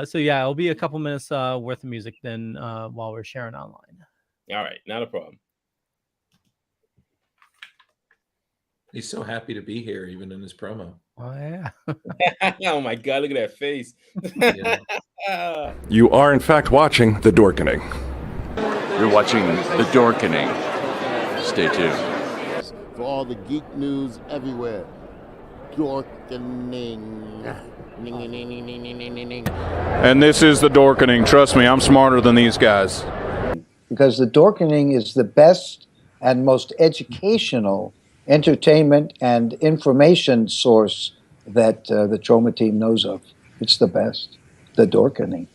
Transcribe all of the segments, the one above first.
So yeah, it'll be a couple minutes worth of music then while we're sharing online. All right, not a problem. He's so happy to be here, even in his promo. Oh yeah. Oh my God, look at that face. Yeah. You are in fact watching The Dorkening. You're watching The Dorkening. Stay tuned. For all the geek news everywhere. Dorkening. And this is The Dorkening. Trust me, I'm smarter than these guys. Because The Dorkening is the best and most educational entertainment and information source that the Trauma team knows of. It's the best. The Dorkening.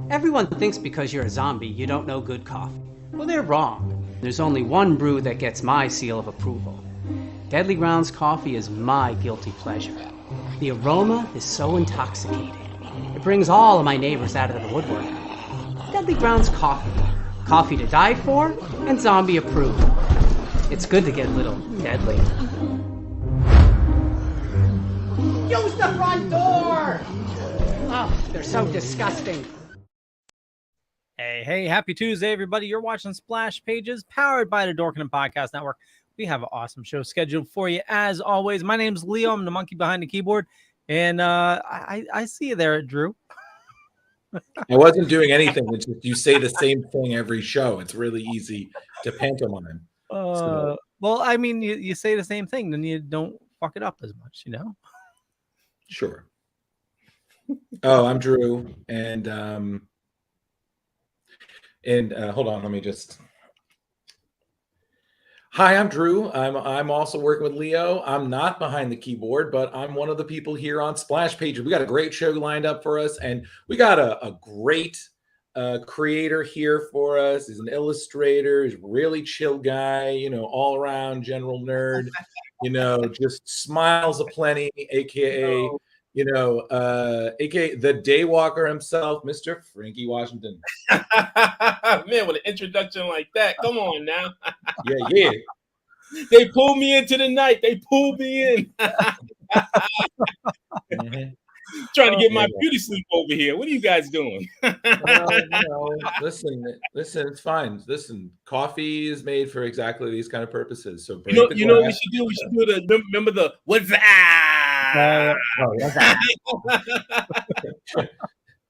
Everyone thinks because you're a zombie, you don't know good coffee. Well, they're wrong. There's only one brew that gets my seal of approval. Deadly Grounds coffee is my guilty pleasure. The aroma is so intoxicating. It brings all of my neighbors out of the woodwork. Deadly Grounds coffee. Coffee to die for, and zombie approved. It's good to get a little deadly. Use the front door! Oh, they're so disgusting. Hey, happy Tuesday, everybody. You're watching Splash Pages, powered by the Dorkening Podcast Network. We have an awesome show scheduled for you, as always. My name's Leo. I'm the monkey behind the keyboard. And I see you there, Drew. I wasn't doing anything. It's just you say the same thing every show. It's really easy to pantomime. Well, I mean, you say the same thing, then you don't fuck it up as much, you know? Sure. Oh, I'm Drew. And hold on, let me just. Hi, I'm Drew. I'm also working with Leo. I'm not behind the keyboard, but I'm one of the people here on Splash Pages. We got a great show lined up for us, and we got a great creator here for us. He's an illustrator. He's a really chill guy, you know, all around general nerd, you know, just smiles aplenty, aka, aka the Daywalker himself, Mr. Frankie Washington. Man, with an introduction like that, come on now. Yeah. They pulled me into the night. They pulled me in. Trying to get my beauty sleep over here. What are you guys doing? Listen, it's fine. Listen, coffee is made for exactly these kind of purposes. So you know what we should do? We should do the remember the what's that?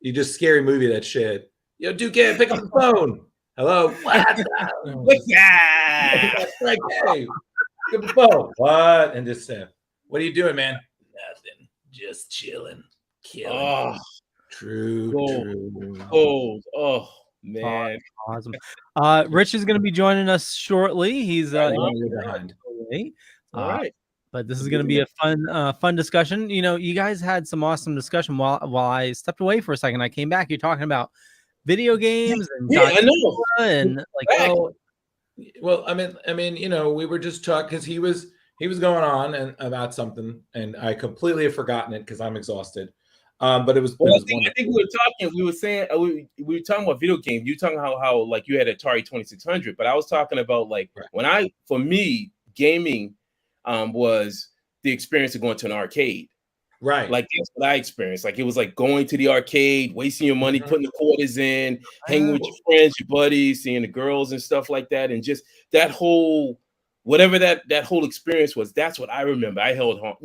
You just scary movie that shit. Yo, Duke, pick up the phone. Hello. What's that? Right, hey, pick up the phone. What? And just what are you doing, man? Nothing. Just chilling. Killing. Oh, true. Oh, man. Awesome. Rich is going to be joining us shortly. He's behind. All right. But this is going to be a fun discussion. You guys had some awesome discussion while I stepped away for a second. I came back. You're talking about video games and I know. And well, I mean, we were just talking because he was going on and about something, and I completely have forgotten it because I'm exhausted. But it was. Well, I think we were talking. We were saying we were talking about video games. You were talking how like you had Atari 2600, but I was talking about like for me, gaming was the experience of going to an arcade. Right. Like that's what I experienced. Like it was like going to the arcade, wasting your money, putting the quarters in, hanging with your friends, your buddies, seeing the girls and stuff like that, and just that whole. Whatever that whole experience was, that's what I remember. I held on.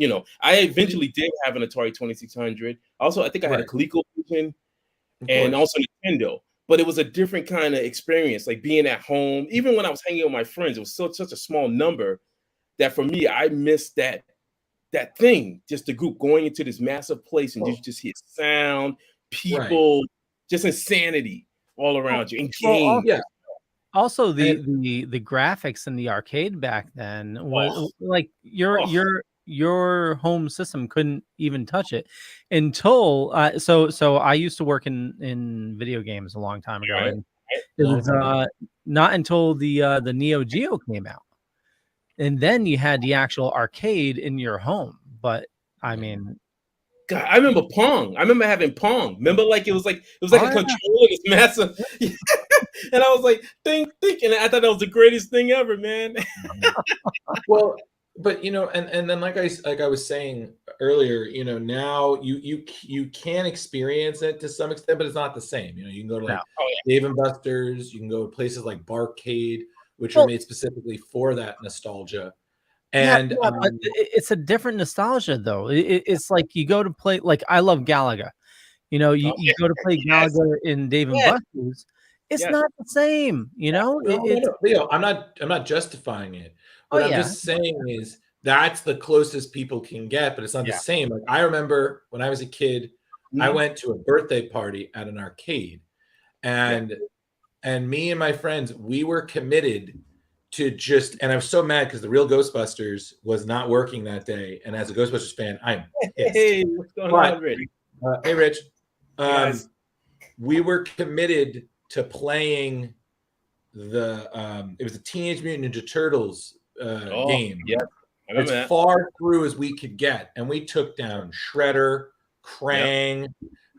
I eventually did have an Atari 2600. Also, I think I had a ColecoVision and also Nintendo. But it was a different kind of experience, like being at home. Even when I was hanging with my friends, it was such a small number that for me, I missed that thing. Just the group going into this massive place and you just hear sound, people, just insanity all around you. And games. Also, the graphics in the arcade back then was like your home system couldn't even touch it until so I used to work in video games a long time ago, and it was not until the Neo Geo came out, and then you had the actual arcade in your home. But I mean, God, I remember Pong. I remember having Pong. Remember, like it was like a controller, this massive. And I was like, think, and I thought that was the greatest thing ever, man. Well, but and then like I was saying earlier, now you can experience it to some extent, but it's not the same. You can go to like Dave and Buster's, you can go to places like Barcade, which are made specifically for that nostalgia. And but it's a different nostalgia though. It's like you go to play, like I love Galaga. You go to play Galaga in Dave and Buster's. It's not the same, Leo, I'm not justifying it. What I'm just saying is that's the closest people can get, but it's not the same. Like I remember when I was a kid, I went to a birthday party at an arcade, and me and my friends, we were committed to and I was so mad because the real Ghostbusters was not working that day. And as a Ghostbusters fan, I'm pissed. Hey, what's going on, Rich? Hey, Rich. We were committed to playing it was a Teenage Mutant Ninja Turtles game. Yeah, I remember as far through as we could get, and we took down Shredder, Krang,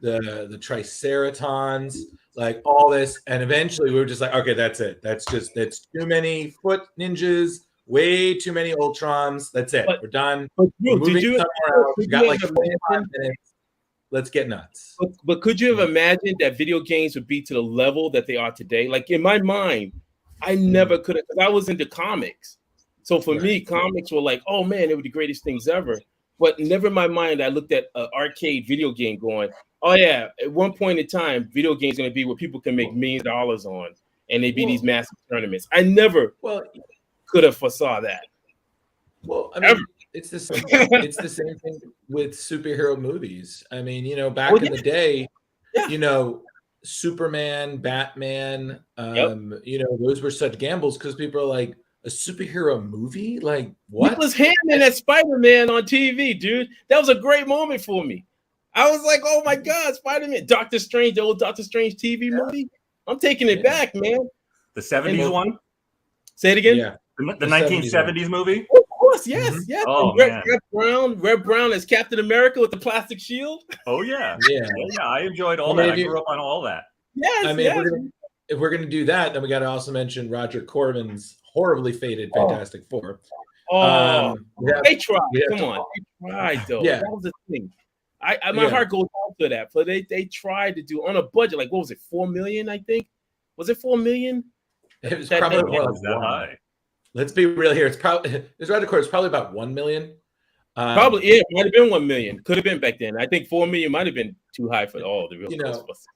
the Triceratons, like all this, and eventually we were just like, okay, that's it. That's too many foot ninjas, way too many Ultrons. That's it. We're done. We're moving somewhere else. We got like 5 minutes. Let's get nuts. But could you have imagined that video games would be to the level that they are today? Like in my mind, I never could have, because I was into comics. So for me, comics were like, oh man, they were the greatest things ever. But never in my mind, I looked at an arcade video game going, oh yeah, at one point in time, video games going to be where people can make $millions on, and they be these massive tournaments. I never could have foresaw that. Well, I mean, it's the same thing with superhero movies. I mean, back in the day, Superman, Batman, those were such gambles because people are like, a superhero movie? Like what? Nicholas Hammond as Spider-Man on TV, dude. That was a great moment for me. I was like, oh my God, Spider-Man, Doctor Strange, the old Doctor Strange TV movie. I'm taking it back, man. The 70s one? Say it again. Yeah. The 1970s movie? Of course, yes, yes. Oh, And man. Red Brown as Captain America with the plastic shield. Oh yeah, Yeah. I enjoyed all that. I grew up on all that. Yes, I mean, yes. if we're gonna do that, then we got to also mention Roger Corman's horribly faded Fantastic Four. They tried. Come on, they tried though. Yeah. That was the thing. My heart goes out to that. But they tried to do on a budget, like what was it, 4 million? I think. Was it 4 million? It was probably more like that high. Let's be real here. It's probably this Roger Corman is probably about 1 million. Probably, yeah, it might have been 1 million. Could have been back then. I think 4 million might have been too high for all the real Ghostbusters.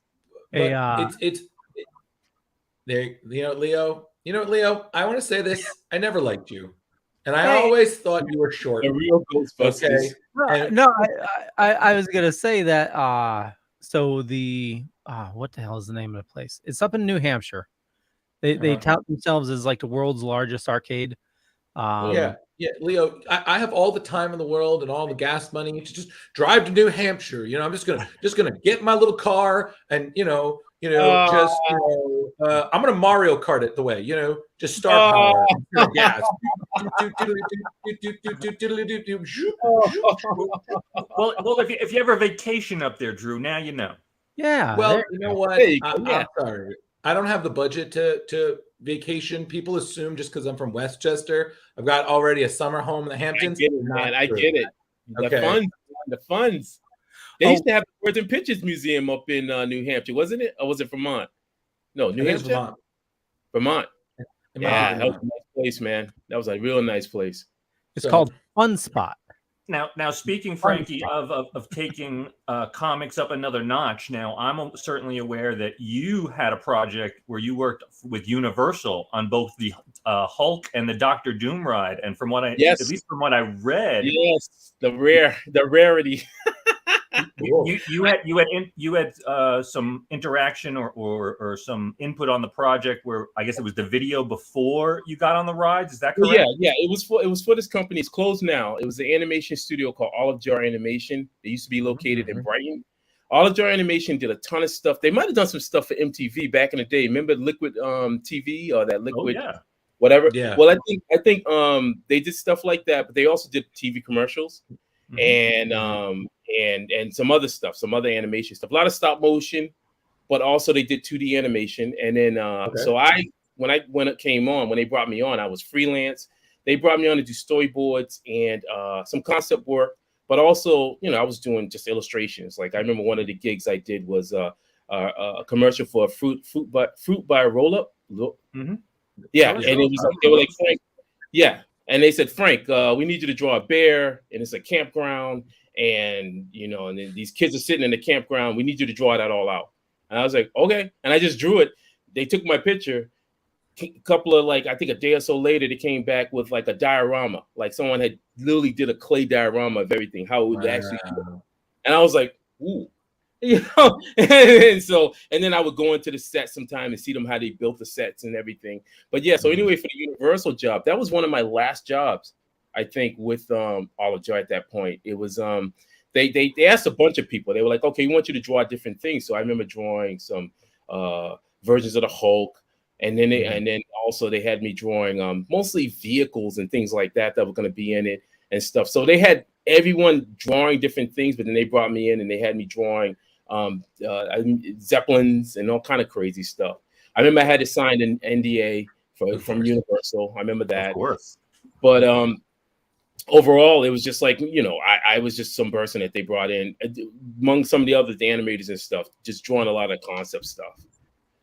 It's there. Leo. Leo. I want to say this. I never liked you, and I always thought you were short. The real Ghostbusters. Okay. No, I was gonna say that. So the what the hell is the name of the place? It's up in New Hampshire. They tout themselves as like the world's largest arcade. Yeah, Leo. I have all the time in the world and all the gas money to just drive to New Hampshire. I'm just gonna get my little car and I'm gonna Mario Kart it the way. Just star power, gas. Well, if you ever vacation up there, Drew, now you know. Yeah. Well, you know what? I'm sorry. I don't have the budget to vacation. People assume just because I'm from Westchester, I've got already a summer home in the Hamptons. I get it, man. I get it. The funds. They used to have the Words and Pictures Museum up in New Hampshire, wasn't it? Or was it Vermont? No, New Hampshire. Vermont. Yeah, that was a nice place, man. That was a real nice place. It's called Fun Spot. Now, speaking, Frankie, of taking comics up another notch. Now, I'm certainly aware that you had a project where you worked with Universal on both the Hulk and the Doctor Doom ride. And from what at least from what I read, the rarity. you had some interaction or some input on the project where I guess it was the video before you got on the rides. Is that correct? Yeah. It was for this company. It's closed now. It was an animation studio called Olive Jar Animation. They used to be located in Brighton. Olive Jar Animation did a ton of stuff. They might have done some stuff for MTV back in the day. Remember Liquid TV or that Liquid whatever? Yeah. Well, I think they did stuff like that, but they also did TV commercials. And some other stuff, some other animation stuff, a lot of stop motion, but also they did 2D animation. And then so when it came on, when they brought me on, I was freelance. They brought me on to do storyboards and some concept work, but also I was doing just illustrations. Like I remember one of the gigs I did was a commercial for a fruit by roll up. Yeah, and it was they were like, Frank, and they said, Frank, we need you to draw a bear, and it's a campground, and and then these kids are sitting in the campground. We need you to draw that all out. And I was like, okay, and I just drew it. They took my picture. A couple of I think a day or so later, they came back with like a diorama, like someone had literally did a clay diorama of everything, how it would actually look. And I was like, ooh. and then I would go into the set sometime and see them how they built the sets and everything. But so anyway, for the Universal job, that was one of my last jobs, I think, with Olive Jar at that point. It was they asked a bunch of people. They were like, okay, we want you to draw different things. So I remember drawing some versions of the Hulk, and then also they had me drawing mostly vehicles and things like that were going to be in it and stuff. So they had everyone drawing different things, but then they brought me in and they had me drawing Zeppelins and all kind of crazy stuff. I remember I had to sign an NDA from Universal. I remember that. Of course. But overall, it was just like, I was just some person that they brought in among some of the other animators and stuff, just drawing a lot of concept stuff.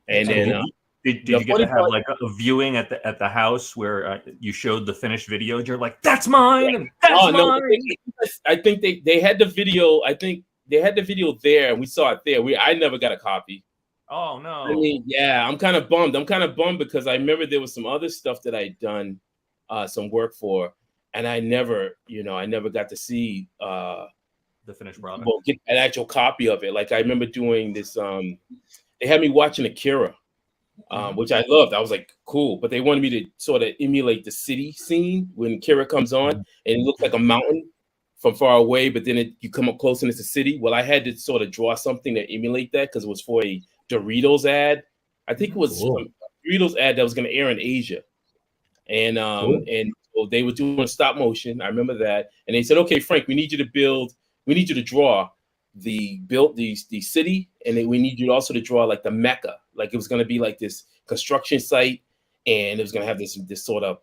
And then did you get to have like a viewing at the house where you showed the finished video and you're like, that's mine, and that's mine? No, I think they had the video. I think they had the video there, and we saw it there. I never got a copy. Oh no! I mean, I'm kind of bummed. I'm kind of bummed because I remember there was some other stuff that I'd done some work for, and I never got to see the finished product. Well, get an actual copy of it. Like I remember doing this. They had me watching Akira, which I loved. I was like, cool, but they wanted me to sort of emulate the city scene when Akira comes on, and it looked like a mountain from far away, but then you come up close and it's a city. Well, I had to sort of draw something to emulate that because it was for a Doritos ad. I think it was a Doritos ad that was going to air in Asia, and So they were doing stop motion. I remember that. And they said, okay, Frank, we need you to draw the city, and then we need you also to draw like the Mecca. Like it was going to be like this construction site, and it was going to have this sort of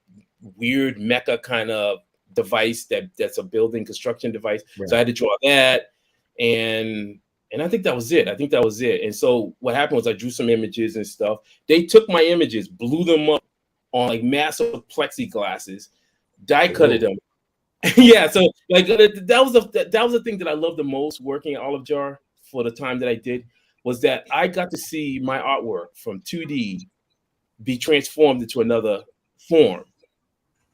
weird Mecca kind of device that's a building construction device. Right. So I had to draw that, and I think that was it. And so what happened was I drew some images and stuff. They took my images, blew them up on like massive plexiglasses, die cutted them. Yeah, so like that was the thing that I loved the most working at Olive Jar for the time that I did, was that I got to see my artwork from 2D be transformed into another form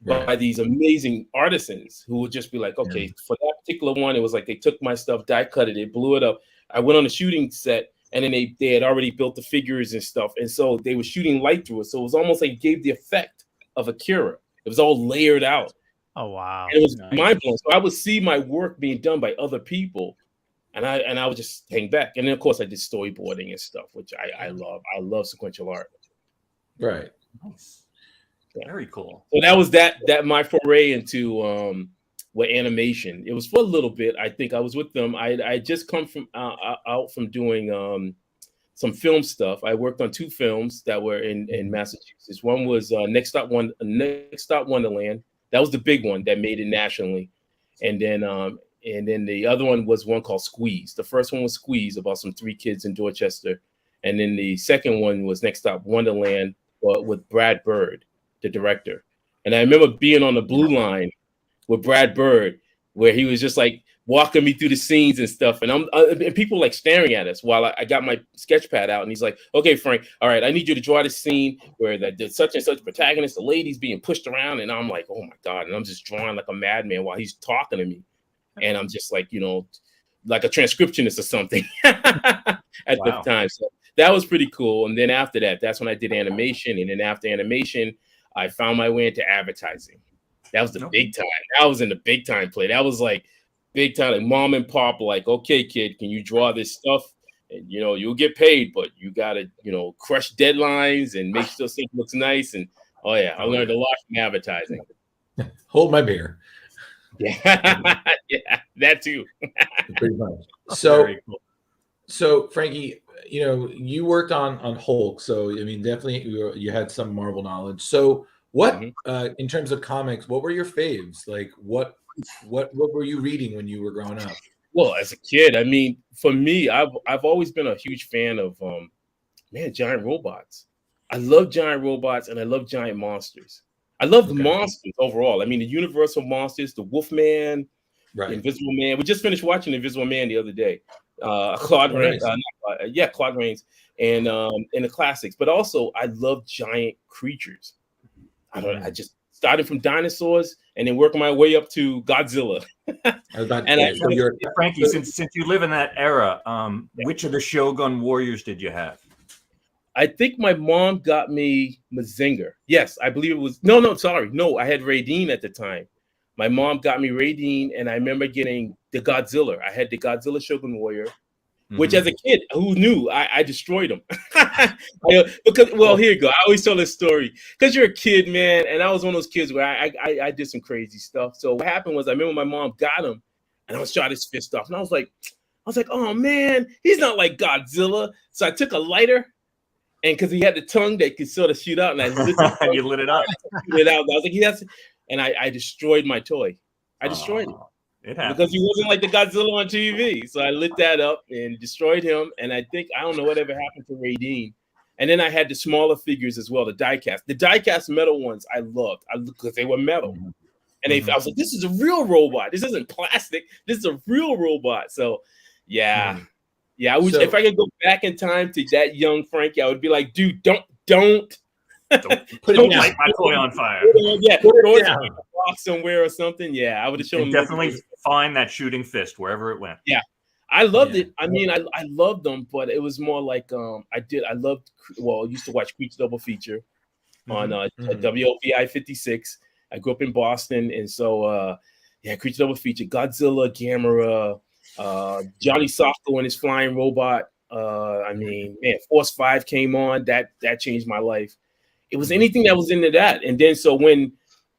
by these amazing artisans who would just be like, okay, for that particular one, it was like they took my stuff, die cutted it, blew it up. I went on a shooting set, and then they had already built the figures and stuff, and so they were shooting light through it. So it was almost like it gave the effect of Akira. It was all layered out. Oh wow! And it was mind blowing. So I would see my work being done by other people, and I would just hang back. And then of course I did storyboarding and stuff, which I love. I love sequential art. Right. Nice. Yeah. Very cool. So that was that my foray into with animation. It was for a little bit. I think I was with them. I just come from out from doing some film stuff. I worked on 2 films that were in Massachusetts. One was Next Stop Wonderland. That was the big one that made it nationally, and then the other one was one called Squeeze. The first one was Squeeze, about some 3 kids in Dorchester, and then the second one was Next Stop Wonderland with Brad Bird, the director. And I remember being on the blue line with Brad Bird, where he was just like walking me through the scenes and stuff, and and people like staring at us while I got my sketch pad out, and he's like, "Okay, Frank, all right, I need you to draw this scene where the such and such protagonist, the lady's being pushed around," and I'm like, "Oh my god!" And I'm just drawing like a madman while he's talking to me, and I'm just like, like a transcriptionist or something at the time. So that was pretty cool. And then after that, that's when I did animation, and then after animation, I found my way into advertising. That was the big time. That was in the big time play. That was like big time, like mom and pop, like, okay, kid, can you draw this stuff? And you'll get paid, but you gotta, crush deadlines and make sure things looks nice. And I learned a lot from advertising. Hold my beer. Yeah, yeah, that too. Pretty much. So Frankie, you worked on Hulk, so I mean, definitely you had some Marvel knowledge. So what, in terms of comics, what were your faves? Like, what were you reading when you were growing up? Well, as a kid, I mean, for me, I've always been a huge fan of giant robots. I love giant robots, and I love giant monsters. I love the monsters overall. I mean, the Universal monsters, the Wolfman, the Invisible Man. We just finished watching Invisible Man the other day. Claude Rains, Claude Rains, and the classics. But also, I love giant creatures. I just started from dinosaurs and then working my way up to Godzilla. Frankie, since you live in that era, which of the Shogun warriors did you have? I think my mom got me Mazinger. Yes, I believe it was. No, I had Raideen at the time. My mom got me Raideen, and I remember getting the Godzilla. I had the Godzilla Shogun Warrior, which as a kid, who knew? I destroyed him. Because, here you go. I always tell this story because you're a kid, man, and I was one of those kids where I did some crazy stuff. So what happened was I remember my mom got him, and I was shot his fist off, and I was like, oh man, he's not like Godzilla. So I took a lighter. And because he had the tongue that could sort of shoot out, and I lit it you lit it up. I was like, and I destroyed my toy. I destroyed it. It happened. Because he wasn't like the Godzilla on TV. So I lit that up and destroyed him. And I don't know whatever happened to Raideen. And then I had the smaller figures as well, the diecast. The diecast metal ones I loved because they were metal. And I was like, this is a real robot. This isn't plastic. This is a real robot. So yeah. Yeah, if I could go back in time to that young Frankie, I would be like, dude, don't light my toy on fire. Yeah, put it down. A box somewhere or something. Yeah, I would have shown him. Definitely find that shooting fist wherever it went. Yeah, I loved it. I mean, I loved them, but it was more like I used to watch Creech Double Feature on WOPI 56. I grew up in Boston, and so Creech Double Feature, Godzilla, Gamera. Johnny Sofko and his flying robot. Force 5 came on. That changed my life. It was anything that was into that. And then so when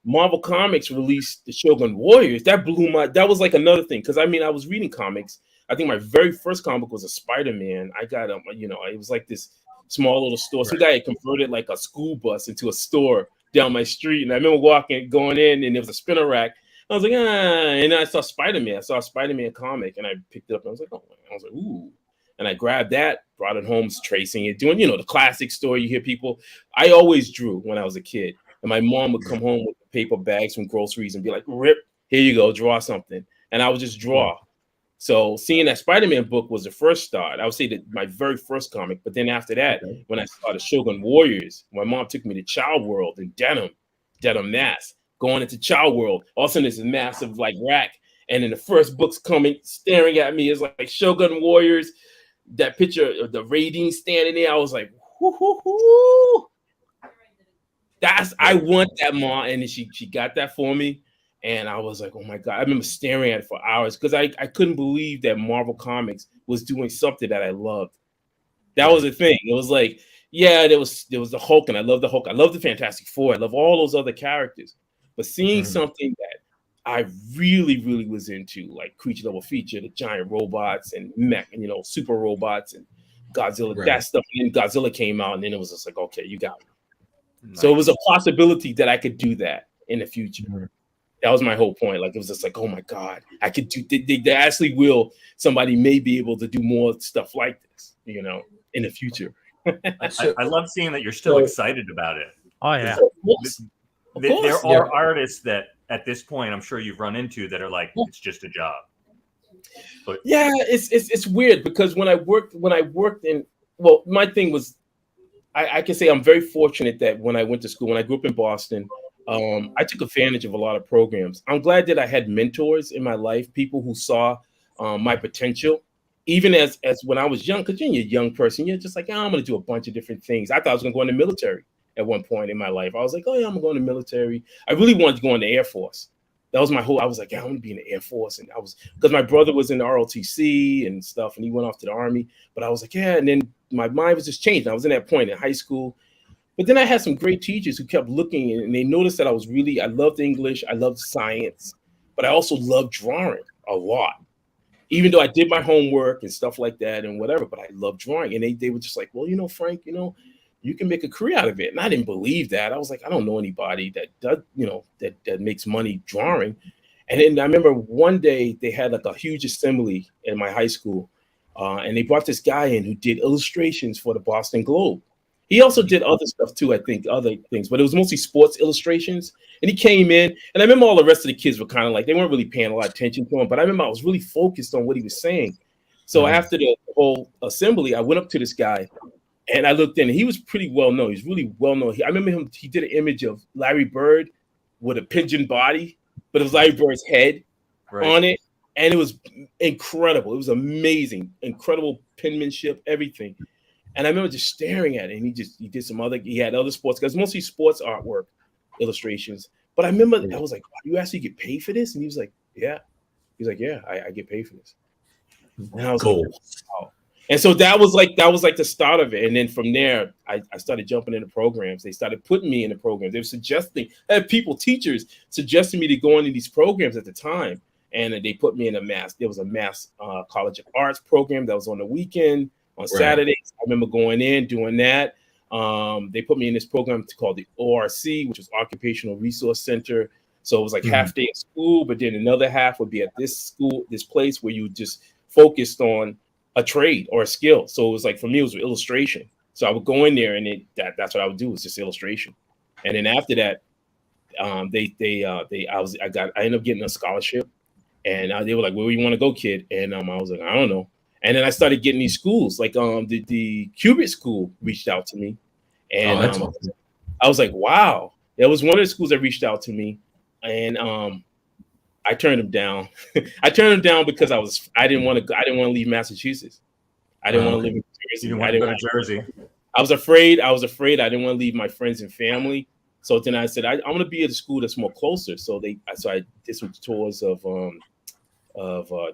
Marvel Comics released the Shogun Warriors, that blew my. That was like another thing because I mean I was reading comics. I think my very first comic was a Spider-Man. I got it was like this small little store. Some guy had converted like a school bus into a store down my street, and I remember going in, and there was a spinner rack. I was like, and then I saw Spider-Man. I saw a Spider-Man comic, and I picked it up. And I was like, oh, I was like, ooh. And I grabbed that, brought it home, tracing it, doing, the classic story. You hear people. I always drew when I was a kid. And my mom would come home with paper bags from groceries and be like, Rip, here you go, draw something. And I would just draw. So seeing that Spider-Man book was the first start. I would say that my very first comic. But then after that, when I saw the Shogun Warriors, my mom took me to Child World in Dedham, Mass. Going into Child World, all of a sudden there's a massive like rack, and then the first book's coming, staring at me. It's like Shogun Warriors. That picture of the Raiding standing there, I was like, whoo. I want that, Ma. And then she got that for me, and I was like, oh my God. I remember staring at it for hours because I couldn't believe that Marvel Comics was doing something that I loved. That was the thing. It was like, yeah, there was the Hulk, and I love the Hulk. I love the Fantastic Four. I love all those other characters. But seeing something that I really, really was into, like Creature Level Feature, the giant robots and mech, and super robots and Godzilla, that stuff. And then Godzilla came out, and then it was just like, okay, you got me. Nice. So it was a possibility that I could do that in the future. That was my whole point. Like it was just like, oh my God, I could do. They actually will. Somebody may be able to do more stuff like this, in the future. I love seeing that you're still excited about it. Oh yeah. There are artists that at this point I'm sure you've run into that are like, it's just a job. But yeah, it's weird because when I worked in, my thing was, I can say I'm very fortunate that when I went to school, when I grew up in Boston, I took advantage of a lot of programs. I'm glad that I had mentors in my life, people who saw my potential, even as when I was young, because you're a young person, you're just like, I'm going to do a bunch of different things. I thought I was going to go in the military. At one point in my life, I was like, oh yeah, I'm going to the military. I really wanted to go in the Air Force. That was my whole, I was like, yeah, I want to be in the Air Force. And I was, because my brother was in the ROTC and stuff, and he went off to the Army. But I was like, yeah. And then my mind was just changed. I was in that point in high school. But then I had some great teachers who kept looking, and they noticed that I loved English, I loved science, but I also loved drawing a lot. Even though I did my homework and stuff like that and whatever, but I loved drawing. And they were just like, well, Frank, you can make a career out of it. And I didn't believe that. I was like, I don't know anybody that does, that makes money drawing. And then I remember one day they had like a huge assembly in my high school. And they brought this guy in who did illustrations for the Boston Globe. He also did other stuff too, I think, other things, but it was mostly sports illustrations. And he came in, and I remember all the rest of the kids were kind of like, they weren't really paying a lot of attention to him, but I remember I was really focused on what he was saying. So after the whole assembly, I went up to this guy, and I looked in, and he was pretty well known. He's really well known. I remember him, he did an image of Larry Bird with a pigeon body, but it was Larry Bird's head on it. And it was incredible. It was amazing, incredible penmanship, everything. And I remember just staring at it. And he had other sports, because mostly sports artwork illustrations. But I remember I was like, you actually get paid for this? And he was like, yeah. He's like, yeah, I get paid for this. And I was like, wow. And so that was like the start of it. And then from there, I started jumping into programs. They started putting me in the programs. They were suggesting, teachers suggesting me to go into these programs at the time. And they put me in there was a mass College of Arts program that was on the weekend, on Saturdays. I remember going in, doing that. They put me in this program called the ORC, which was Occupational Resource Center. So it was like half day at school, but then another half would be at this place where you just focused on a trade or a skill. So it was like, for me, it was illustration. So I would go in there, and that's what I would do, was just illustration. And then after that, I ended up getting a scholarship, and they were like, where do you want to go, kid? And I was like, I don't know. And then I started getting these schools, like the Cubit School reached out to me, and I was like, wow. There was one of the schools that reached out to me, and I turned them down. I turned them down because I didn't want to leave Massachusetts. I didn't want to live in Jersey. You didn't want to go to Jersey. I was afraid. I didn't want to leave my friends and family. So then I said, I want to be at a school that's more closer. So I did some tours of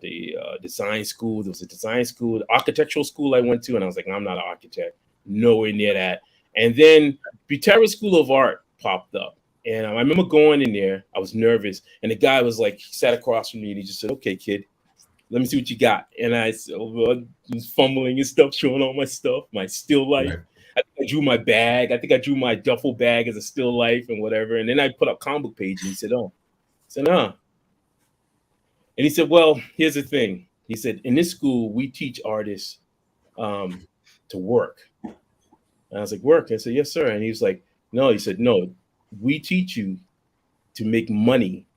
the design school. There was a design school, the architectural school I went to, and I was like, I'm not an architect, nowhere near that. And then Butera School of Art popped up, And I remember going in there. I was nervous, and the guy was like, he sat across from me, and he just said, "Okay, kid, let me see what you got." And I was fumbling and stuff, showing all my stuff, my still life. Right. I think I drew my bag. I think I drew my duffel bag as a still life and whatever. And then I put up comic book page, and he said, "Oh," I said, "Huh." And he said, "Well, here's the thing." He said, "In this school, we teach artists to work." And I was like, "Work?" I said, "Yes, sir." And he was like, "No." He said, "No, we teach you to make money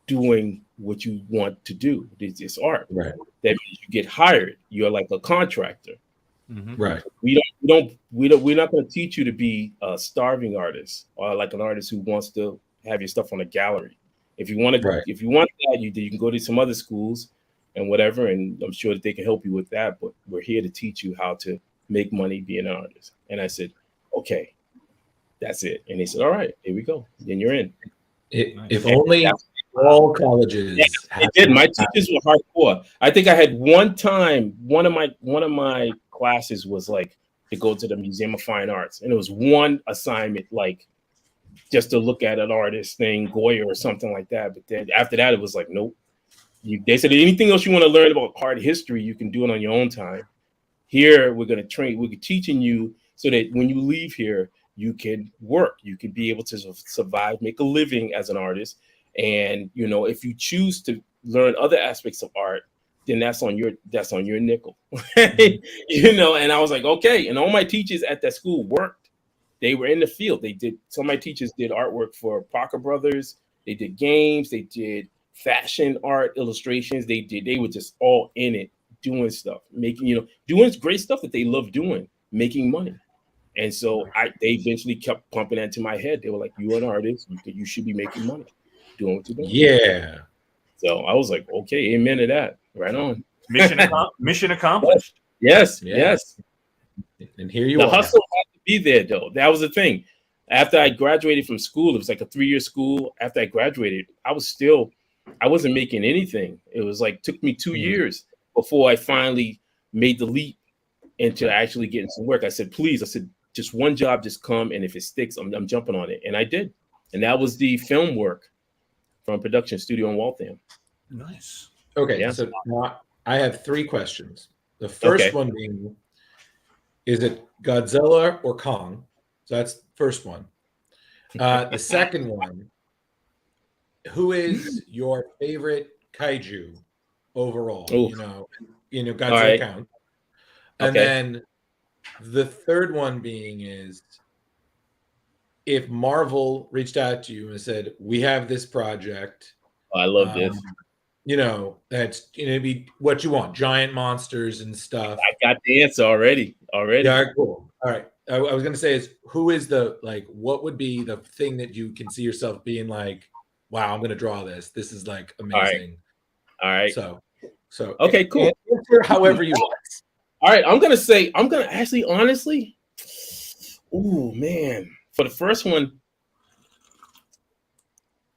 doing what you want to do. It's art. Right. That means you get hired. You're like a contractor. Right. We're not going to teach you to be a starving artist or like an artist who wants to have your stuff on a gallery. If you want to, Right. if you want that, you can go to some other schools and whatever, and I'm sure that they can help you with that. But we're here to teach you how to make money being an artist." And I said, "Okay, that's it." And they said, "All right, here we go. Then you're in." If only all colleges. They did. My teachers were hardcore. I think I had one time, one of my classes was like to go to the Museum of Fine Arts, and it was one assignment, like just to look at an artist thing, Goya or something like that. But then after that, it was like, nope. They said anything else you want to learn about art history, you can do it on your own time. Here, we're going to train. We're teaching you so that when you leave here, you can work. You can be able to survive, make a living as an artist. And if you choose to learn other aspects of art, then that's on your nickel. And I was like, okay. And all my teachers at that school worked. They were in the field. Some of my teachers did artwork for Parker Brothers. They did games. They did fashion art illustrations. They were just all in it, doing stuff, making, doing great stuff that they love doing, making money. And so they eventually kept pumping that into my head. They were like, "You're an artist. You should be making money, doing what you're doing." Yeah. So I was like, okay, amen to that. Right on. Mission accomplished. Yes, Yeah. yes. And here you The are. hustle had to be there, though. That was the thing. After I graduated from school, it was like a 3-year school. After I graduated, I wasn't making anything. It was like, took me 2 years before I finally made the leap into actually getting some work. I said, please, just one job, just come. And if it sticks, I'm jumping on it. And I did. And that was the film work from production studio in Waltham. Nice. Okay. Yeah. So now I have 3 questions. The first one being, is it Godzilla or Kong? So that's the first one. The second one, who is your favorite kaiju overall? Ooh. Godzilla right. count. And Okay. then the third one being is, if Marvel reached out to you and said, "We have this project. I love this. That's be what you want, giant monsters and stuff." I got the answer already. Yeah, cool. All right. I was gonna say is, who is what would be the thing that you can see yourself being like, "Wow, I'm gonna draw this. This is like amazing." All right. So okay, cool. Answer however you want. All right, I'm gonna actually, honestly, ooh, man. For the first one,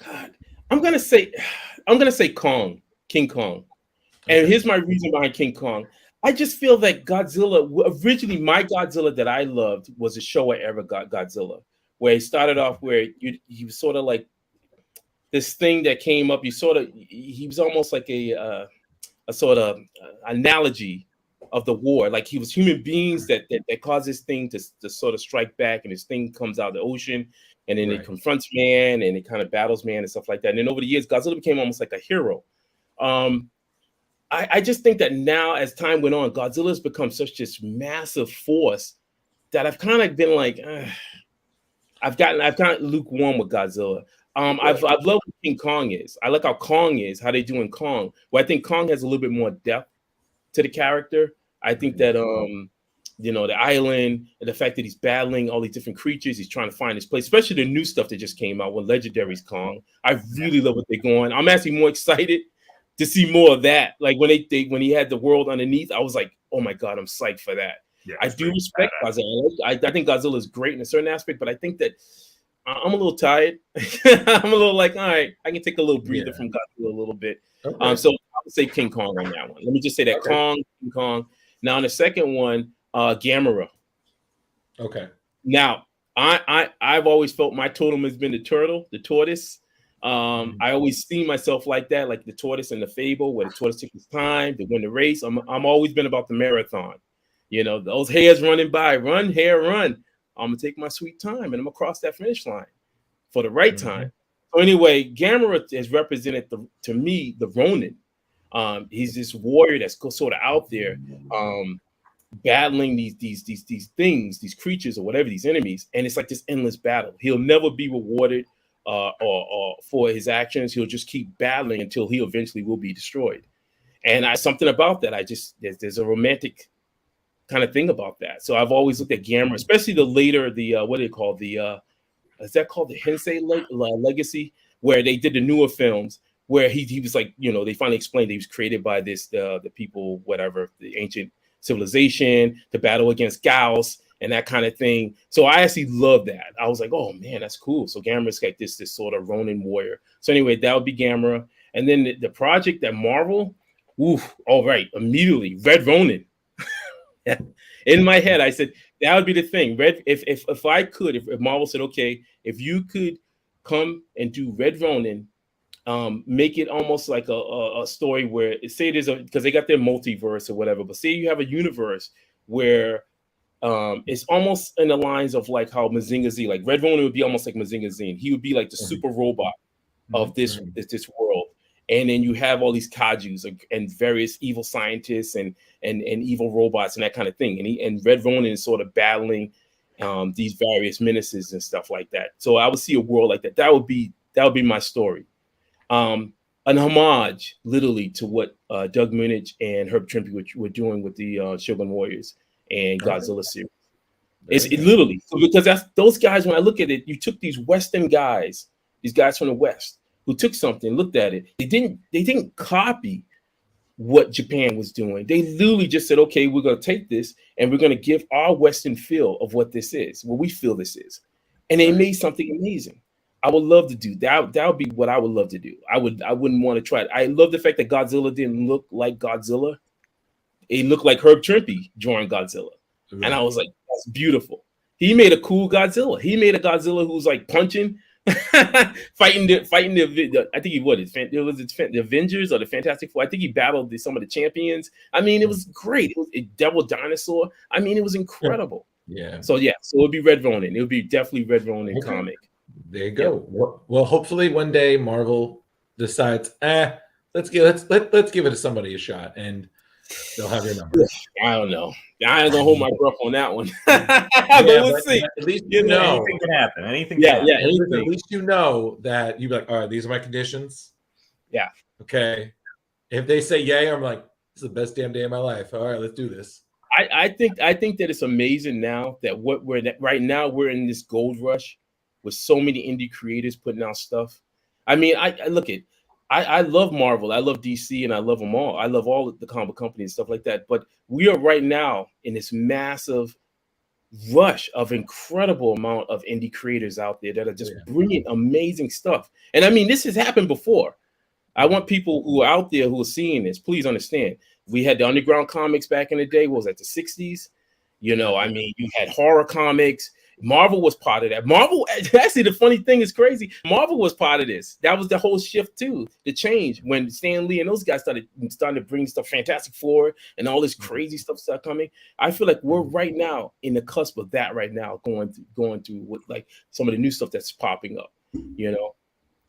God, I'm gonna say Kong, King Kong. And here's my reason behind King Kong. I just feel that Godzilla, originally my Godzilla that I loved was the Showa era Godzilla, where he started off where he was sort of like this thing that came up. He was almost like a sort of analogy of the war. Like he was human beings that caused this thing to sort of strike back, and this thing comes out of the ocean, and then it confronts man, and it kind of battles man and stuff like that. And then over the years, Godzilla became almost like a hero. I just think that now, as time went on, Godzilla has become such this massive force that I've kind of been like, I've gotten lukewarm with Godzilla. I've loved what King Kong is. I like how Kong is, how they do in Kong. Well, I think Kong has a little bit more depth to the character. I think that the island and the fact that he's battling all these different creatures, he's trying to find his place, especially the new stuff that just came out with Legendary's Kong. I really love what they're going. I'm actually more excited to see more of that. Like when he had the world underneath, I was like, oh my God, I'm psyched for that. Yeah, I do respect Godzilla. I think Godzilla is great in a certain aspect, but I think that I'm a little tired. I'm a little like, all right, I can take a little breather from Godzilla a little bit. Okay. So I would say King Kong on that one. Let me just say that King Kong. Now, in the second one, Gamera. Okay. Now, I've always felt my totem has been the turtle, the tortoise. I always see myself like that, like the tortoise in the fable, where the tortoise took his time to win the race. I'm always been about the marathon. You know, those hares running by, run, hare, run. I'm gonna take my sweet time and I'm gonna cross that finish line for the right time. So anyway, Gamera has represented to me the Ronin. He's this warrior that's sort of out there, battling these things, these creatures or whatever, these enemies, and it's like this endless battle. He'll never be rewarded or for his actions. He'll just keep battling until he eventually will be destroyed. And something about that, there's a romantic kind of thing about that. So I've always looked at Gamera, especially the later, what do they call is that called the Heisei Legacy, where they did the newer films, where he was like, you know, they finally explained he was created by the people, whatever, the ancient civilization, to battle against Gauss and that kind of thing. So I actually love that. I was like, oh man, that's cool. So Gamera's like this sort of Ronin warrior. So anyway, that would be Gamera. And then the project that Marvel, all right, immediately Red Ronin. In my head, I said that would be the thing. Red, if I could, if Marvel said, okay, if you could come and do Red Ronin, make it almost like a story where, say there's because they got their multiverse or whatever, but say you have a universe where it's almost in the lines of like how Mazinga Z, like Red Ronin would be almost like Mazinga Z. He would be like the super robot of this world. And then you have all these kajus and various evil scientists and evil robots and that kind of thing. And Red Ronin is sort of battling these various menaces and stuff like that. So I would see a world like that. That would be my story. An homage, literally, to what Doug Munich and Herb Trimpe were doing with the Shogun Warriors and Godzilla series. It's literally, because that's those guys. When I look at it, you took these Western guys, these guys from the West, who took something, looked at it. They didn't copy what Japan was doing. They literally just said, okay, we're going to take this and we're going to give our Western feel of what this is, what we feel this is. And they made something amazing. I would love to do that. That would be what I would love to do. I wouldn't want to try it. I love the fact that Godzilla didn't look like Godzilla. It looked like Herb Trimpe drawing Godzilla. Right. And I was like, that's beautiful. He made a cool Godzilla. He made a Godzilla who's like punching, fighting the I think it was the Avengers or the Fantastic Four. I think he battled some of the champions. I mean, it was great. It was a Devil Dinosaur. I mean, it was incredible. Yeah. So it would be Red Ronin. It would be definitely Red Ronin comic. There you go. Yeah. Well, hopefully one day Marvel decides, let's give it to somebody a shot, and they'll have your number. I don't know. I ain't gonna hold my breath on that one. But we'll see. At least you know anything can happen. Anything. Yeah. Anything. At least you know that you'd be like, all right, these are my conditions. Yeah. Okay. If they say yay, I'm like, this is the best damn day of my life. All right, let's do this. I think that it's amazing now that right now we're in this gold rush with so many indie creators putting out stuff. I mean, I look at. I love Marvel, I love DC, and I love them all. I love all the comic companies and stuff like that. But we are right now in this massive rush of incredible amount of indie creators out there that are just bringing amazing stuff. And I mean, this has happened before. I want people who are out there who are seeing this, please understand. We had the underground comics back in the day. What was that, the 60s? You know, I mean, you had horror comics. Marvel was part of that. Marvel, actually, the funny thing is crazy. Marvel was part of this. That was the whole shift too, the change when Stan Lee and those guys started to bring stuff, Fantastic Four, and all this crazy stuff started coming. I feel like we're right now in the cusp of that right now, going through with like some of the new stuff that's popping up, you know.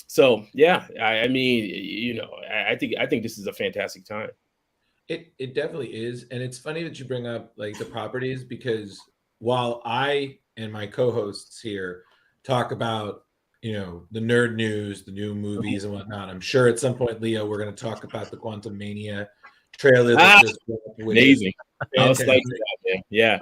So yeah, I mean, you know, I think this is a fantastic time. It definitely is, and it's funny that you bring up like the properties, because while I and my co-hosts here talk about, you know, the nerd news, the new movies and whatnot, I'm sure at some point, Leo, we're going to talk about the Quantumania trailer. Amazing. I was like, yeah.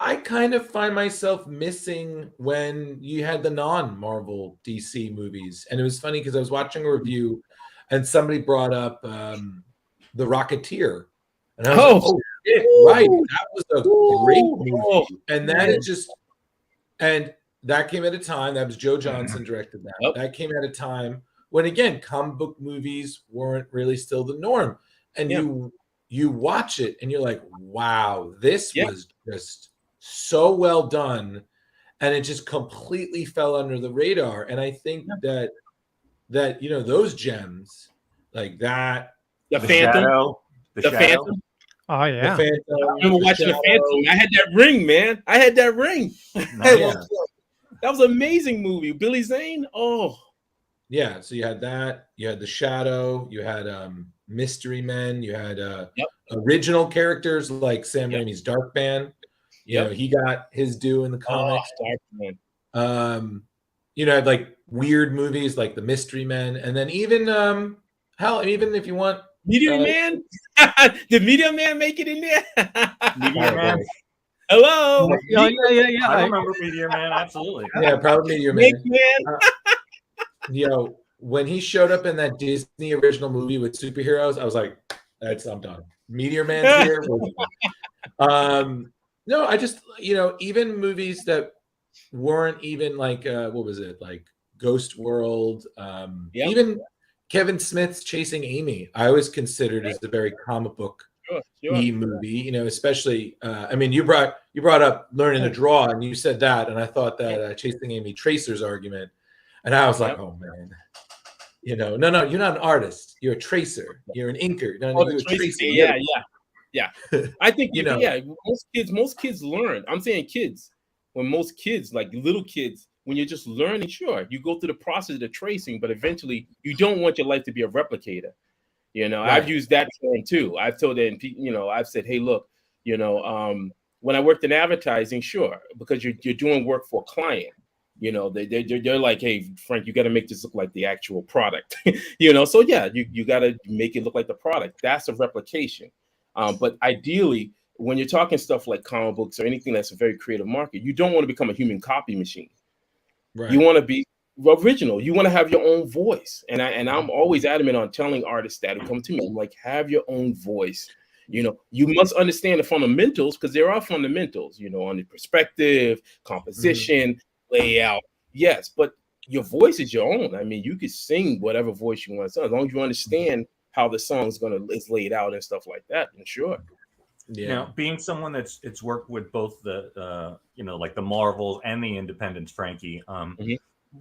I kind of find myself missing when you had the non-Marvel DC movies. And it was funny because I was watching a review and somebody brought up The Rocketeer. And I was like, right. That was a great movie. And that is just, and that came at a time, that was Joe Johnson directed that. That came at a time when, again, comic book movies weren't really still the norm. And you watch it and you're like, wow, this was just so well done. and it just completely fell under the radar. And I think that those gems like that, the Phantom, Shadow, the Phantom. Oh yeah. the Phantom, I remember watching the Phantom. I had that ring, man. I had that ring. Yeah. That was an amazing movie. Billy Zane. Oh, yeah. So you had that. You had the Shadow. You had Mystery Men. You had original characters like Sam Raimi's Darkman. You know, he got his due in the comics. Darkman. Like weird movies like the Mystery Men, and then even even if you want Meteor Man. Did Meteor Man make it in there? Meteor Man. Hello. Yeah. I remember Meteor Man. Absolutely. Yeah, probably Meteor Man. When he showed up in that Disney original movie with superheroes, I was like, I'm done. Meteor Man's here. No, I just even movies that weren't even like what was it, like Ghost World, even Kevin Smith's Chasing Amy, I always considered as a very comic book movie, especially you brought up Learning to Draw, and you said that, and I thought that Chasing Amy Tracer's argument, and I was like, oh man, no, you're not an artist, you're a tracer, you're an inker. You're a tracer. Yeah. I think most kids learn. I'm saying kids, when most kids, like little kids, when you're just learning, sure, you go through the process of the tracing, but eventually you don't want your life to be a replicator. Right. I've used that term too. I've told them, I've said, hey, look, when I worked in advertising, sure, because you're doing work for a client, they're like, hey, Frank, you got to make this look like the actual product, so yeah, you got to make it look like the product. That's a replication. But ideally, when you're talking stuff like comic books or anything that's a very creative market, you don't want to become a human copy machine. Right. You want to be original. You want to have your own voice. And I'm always adamant on telling artists that who come to me, I'm like, have your own voice. You must understand the fundamentals, because there are fundamentals, on the perspective, composition, layout. Yes, but your voice is your own. I mean, you can sing whatever voice you want to sing, as long as you understand how the song is laid out and stuff like that. And sure. Yeah. Now, being someone it's worked with both the like the Marvels and the Independents, Frankie.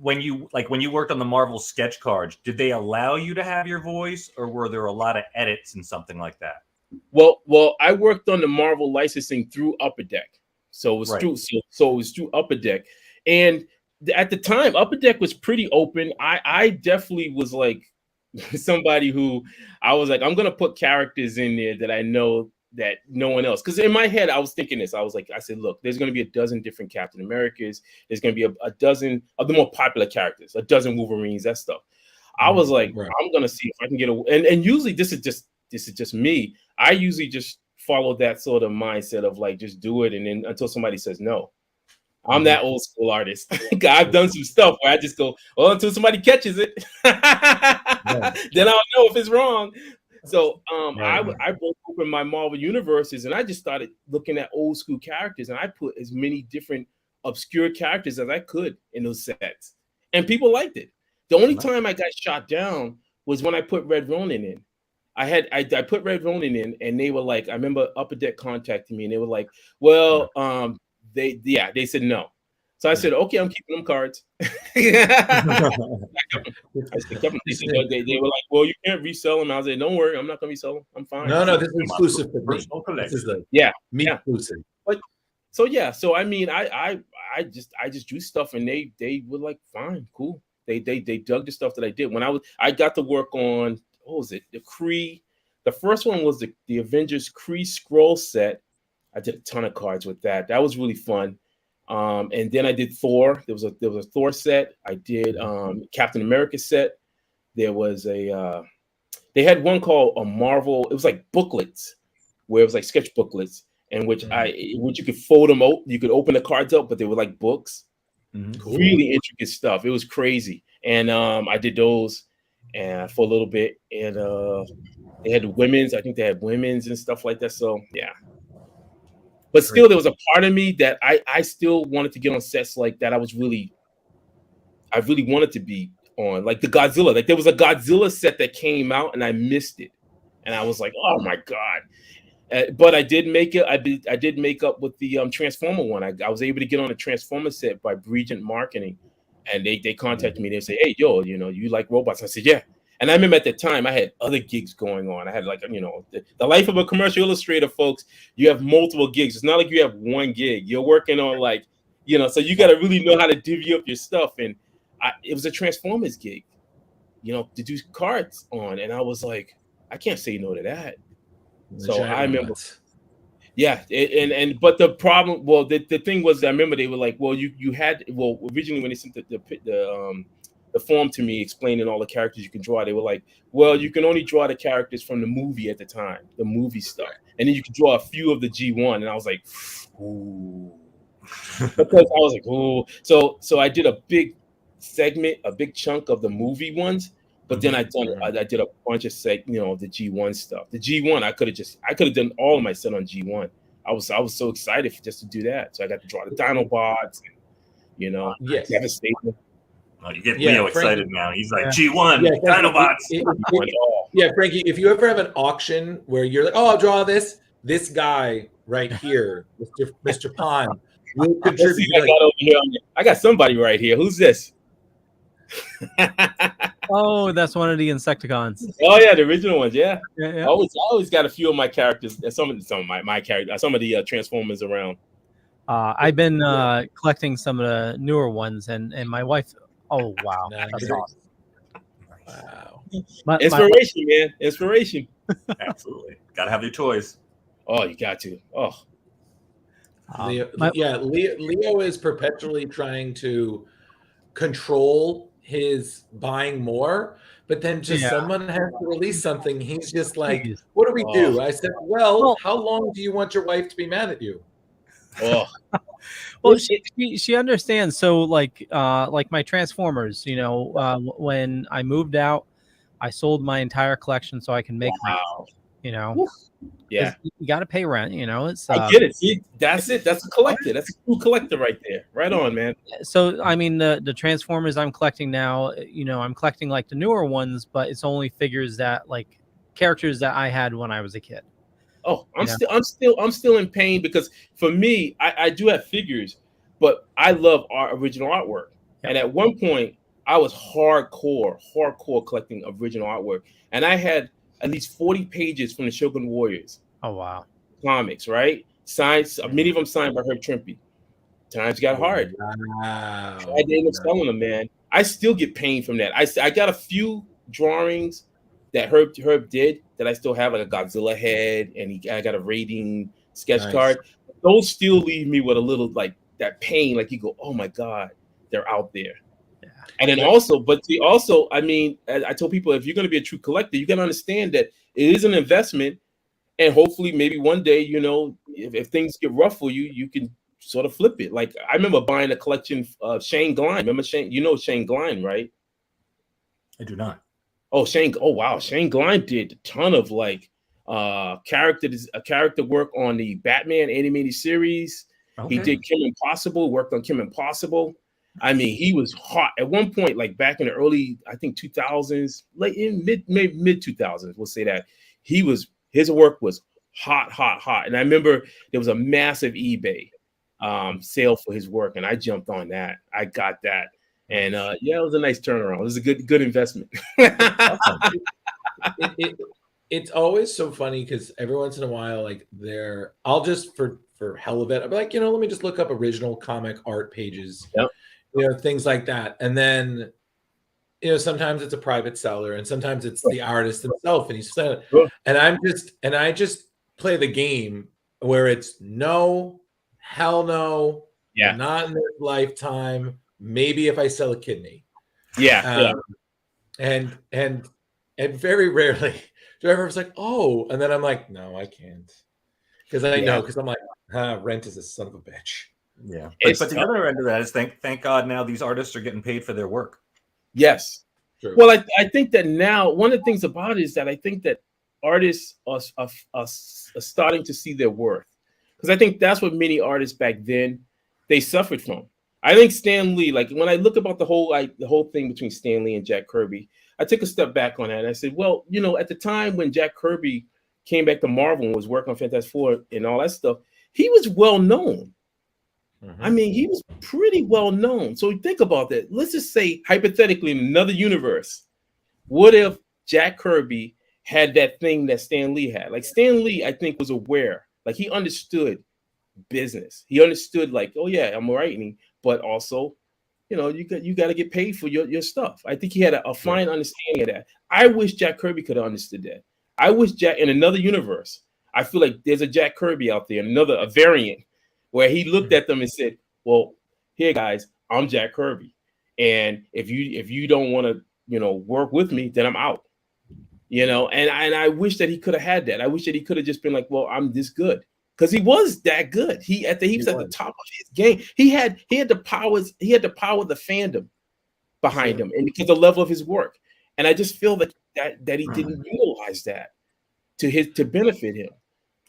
When you worked on the Marvel sketch cards, did they allow you to have your voice, or were there a lot of edits and something like that? Well, I worked on the Marvel licensing through Upper Deck, so it was through Upper Deck, and at the time, Upper Deck was pretty open. I definitely was like somebody who I was like, I'm gonna put characters in there that I know that no one else, because in my head I was thinking this. I said, look, there's going to be a dozen different Captain Americas. There's going to be a dozen of the more popular characters, a dozen Wolverines, that stuff. I was like, I'm going to see if I can get and usually this is just me. I usually just follow that sort of mindset of like, just do it, and then until somebody says no. I'm that old school artist. I've done some stuff where I just go, well, until somebody catches it, then I'll know if it's wrong. So I broke open my Marvel universes, and I just started looking at old school characters, and I put as many different obscure characters as I could in those sets, and people liked it. The only time I got shot down was when I put Red Ronin in. I put Red Ronin in, and they were like, I remember Upper Deck contacting me, and they were like, well, they said no. So I said, okay, I'm keeping them cards. They were like, well, you can't resell them. I was like, don't worry, I'm not going to resell them. I'm fine. No, this is exclusive for me. This is me exclusive. But so I mean, I just drew stuff, and they were like, fine, cool. They dug the stuff that I did. When I got to work on, what was it? The Kree. The first one was the Avengers Kree Skrull set. I did a ton of cards with that. That was really fun. And then I did Thor. There was a Thor set. I did Captain America set. There was they had one called a Marvel. It was like booklets, where it was like sketch booklets, in which you could fold them out. You could open the cards up, but they were like books. Cool. Really intricate stuff. It was crazy. And I did those and for a little bit. And they had women's. I think they had women's and stuff like that. So yeah. But still, there was a part of me that I still wanted to get on sets like that. I really wanted to be on, like the Godzilla. Like there was a Godzilla set that came out, and I missed it, and I was like, oh my god. But I did make it. I did make up with the Transformer one. I was able to get on a Transformer set by Bregent Marketing, and they contacted me. They say, "Hey, yo, you like robots?" I said, "Yeah." And I remember at the time I had other gigs going on. I had like the life of a commercial illustrator, folks. You have multiple gigs. It's not like you have one gig. You're working on like so you got to really know how to divvy up your stuff. And it was a Transformers gig, to do cards on, and I was like, I can't say no to that. So I remember, but the problem, the thing was, I remember they were like, well, you had, originally when they sent the form to me explaining all the characters you can draw, they were like, well, you can only draw the characters from the movie at the time, the movie stuff, and then you can draw a few of the G1, and I was like, ooh, because I was like, ooh, so I did a big segment, a big chunk of the movie ones. But then I did a bunch of the G1 stuff. The G1, I could have done all of my set on G1. I was so excited just to do that. So I got to draw the Dinobots, Devastator. Oh, you get Leo excited now. He's like, G1, Dinobots. Frankie, if you ever have an auction where you're like, oh, I'll draw this guy right here, Mr. Pond, will contribute. I got somebody right here. Who's this? Oh, that's one of the Insecticons. Oh yeah, the original ones. Yeah. Yeah. I always got a few of my characters, some of my characters, some of the Transformers around. I've been collecting some of the newer ones, and my wife. Oh wow, that's awesome. Wow. Inspiration, man. Inspiration. Absolutely. Gotta have your toys. Oh, you got to. Oh. Leo is perpetually trying to control his buying more, but then someone has to release something. He's just like, what do we do? I said, well, how long do you want your wife to be mad at you? Oh. Well, she understands. So like my Transformers, when I moved out, I sold my entire collection so I can make Yeah, you got to pay rent. It's I get it. See, that's it. That's a collector. That's a true collector right there. Right on, man. So I mean, the Transformers I'm collecting now, I'm collecting like the newer ones, but it's only figures that like characters that I had when I was a kid. Oh, I'm still in pain because for me, I do have figures, but I love our original artwork. Yep. And at one point, I was hardcore collecting original artwork, and I had at least 40 pages from the Shogun Warriors. Oh wow! Comics, right? Signed, many of them signed by Herb Trimpe. Times got hard. Wow! I didn't selling them, man. I still get pain from that. I got a few drawings that Herb did that I still have, like a Godzilla head, and I got a rating sketch card. Those still leave me with a little like that pain. Like you go, oh my god, they're out there. And then also, I mean, I told people, if you're going to be a true collector, you got to understand that it is an investment, and hopefully, maybe one day, if things get rough for you, you can sort of flip it. Like I remember buying a collection of Shane Glein. Remember Shane? Shane Glein, right? I do not. Oh, Shane! Oh, wow! Shane Glein did a ton of like character work on the Batman animated series. Okay. He did Kim Impossible. Worked on Kim Impossible. I mean, he was hot at one point, like back in the early, I think 2000s, late in mid 2000s. We'll say that his work was hot. And I remember there was a massive eBay sale for his work, and I jumped on that. I got that, and it was a nice turnaround. It was a good investment. It's always so funny because every once in a while, like I'll just for hell of it, I'll be like, let me just look up original comic art pages. Yep. Things like that. And then, sometimes it's a private seller and sometimes it's the artist himself. And he's saying, and I just play the game where it's no, hell no, not in this lifetime. Maybe if I sell a kidney. And very rarely do I ever was like, oh, and then I'm like, no, I can't. Because I know, because I'm like, rent is a son of a bitch. Yeah, but the other end of that is thank God now these artists are getting paid for their work. Yes. True. Well, I think that now one of the things about it is that I think that artists are starting to see their worth, because I think that's what many artists back then they suffered from. I think Stan Lee, like when I look about the whole thing between Stan Lee and Jack Kirby, I took a step back on that and I said, well, at the time when Jack Kirby came back to Marvel and was working on Fantastic Four and all that stuff, he was well known. I mean, he was pretty well known. So think about that. Let's just say, hypothetically, in another universe, what if Jack Kirby had that thing that Stan Lee had? Like, Stan Lee, I think, was aware. Like, he understood business. He understood, like, oh yeah, I'm writing, but also, you know, you got to get paid for your stuff. I think he had a fine understanding of that. I wish Jack Kirby could have understood that. I wish Jack, in another universe, I feel like there's a Jack Kirby out there, a variant, where he looked at them and said, well, here, guys, I'm Jack Kirby. And if you don't want to, you know, work with me, then I'm out. You know, and I wish that he could have had that. I wish that he could have just been like, well, I'm this good. Because he was that good. He was at the top of his game. He had the powers, he had the power of the fandom behind him, and because the level of his work. And I just feel that he didn't utilize that to benefit him.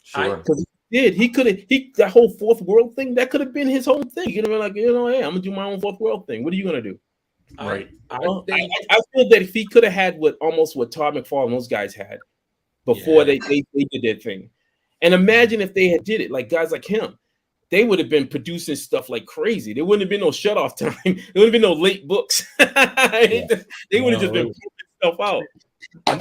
Sure. Because he could have that whole fourth world thing, that could have been his whole thing. You know, like, you know, hey, I'm gonna do my own fourth world thing. What are you gonna do? Right. I feel that if he could have had what Todd McFarlane and those guys had before they did their thing. And imagine if they had did it, like guys like him, they would have been producing stuff like crazy. There wouldn't have been no shut-off time. There wouldn't have been no late books. They would have just been putting stuff out.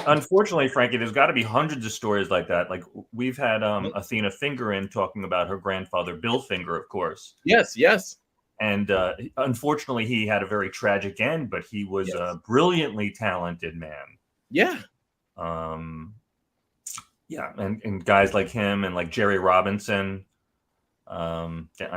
Unfortunately, Frankie, there's got to be hundreds of stories like that. Like we've had Athena Finger in talking about her grandfather, Bill Finger, of course. Yes. And unfortunately, he had a very tragic end, but he was a brilliantly talented man. Yeah. Yeah, and guys like him and like Jerry Robinson, I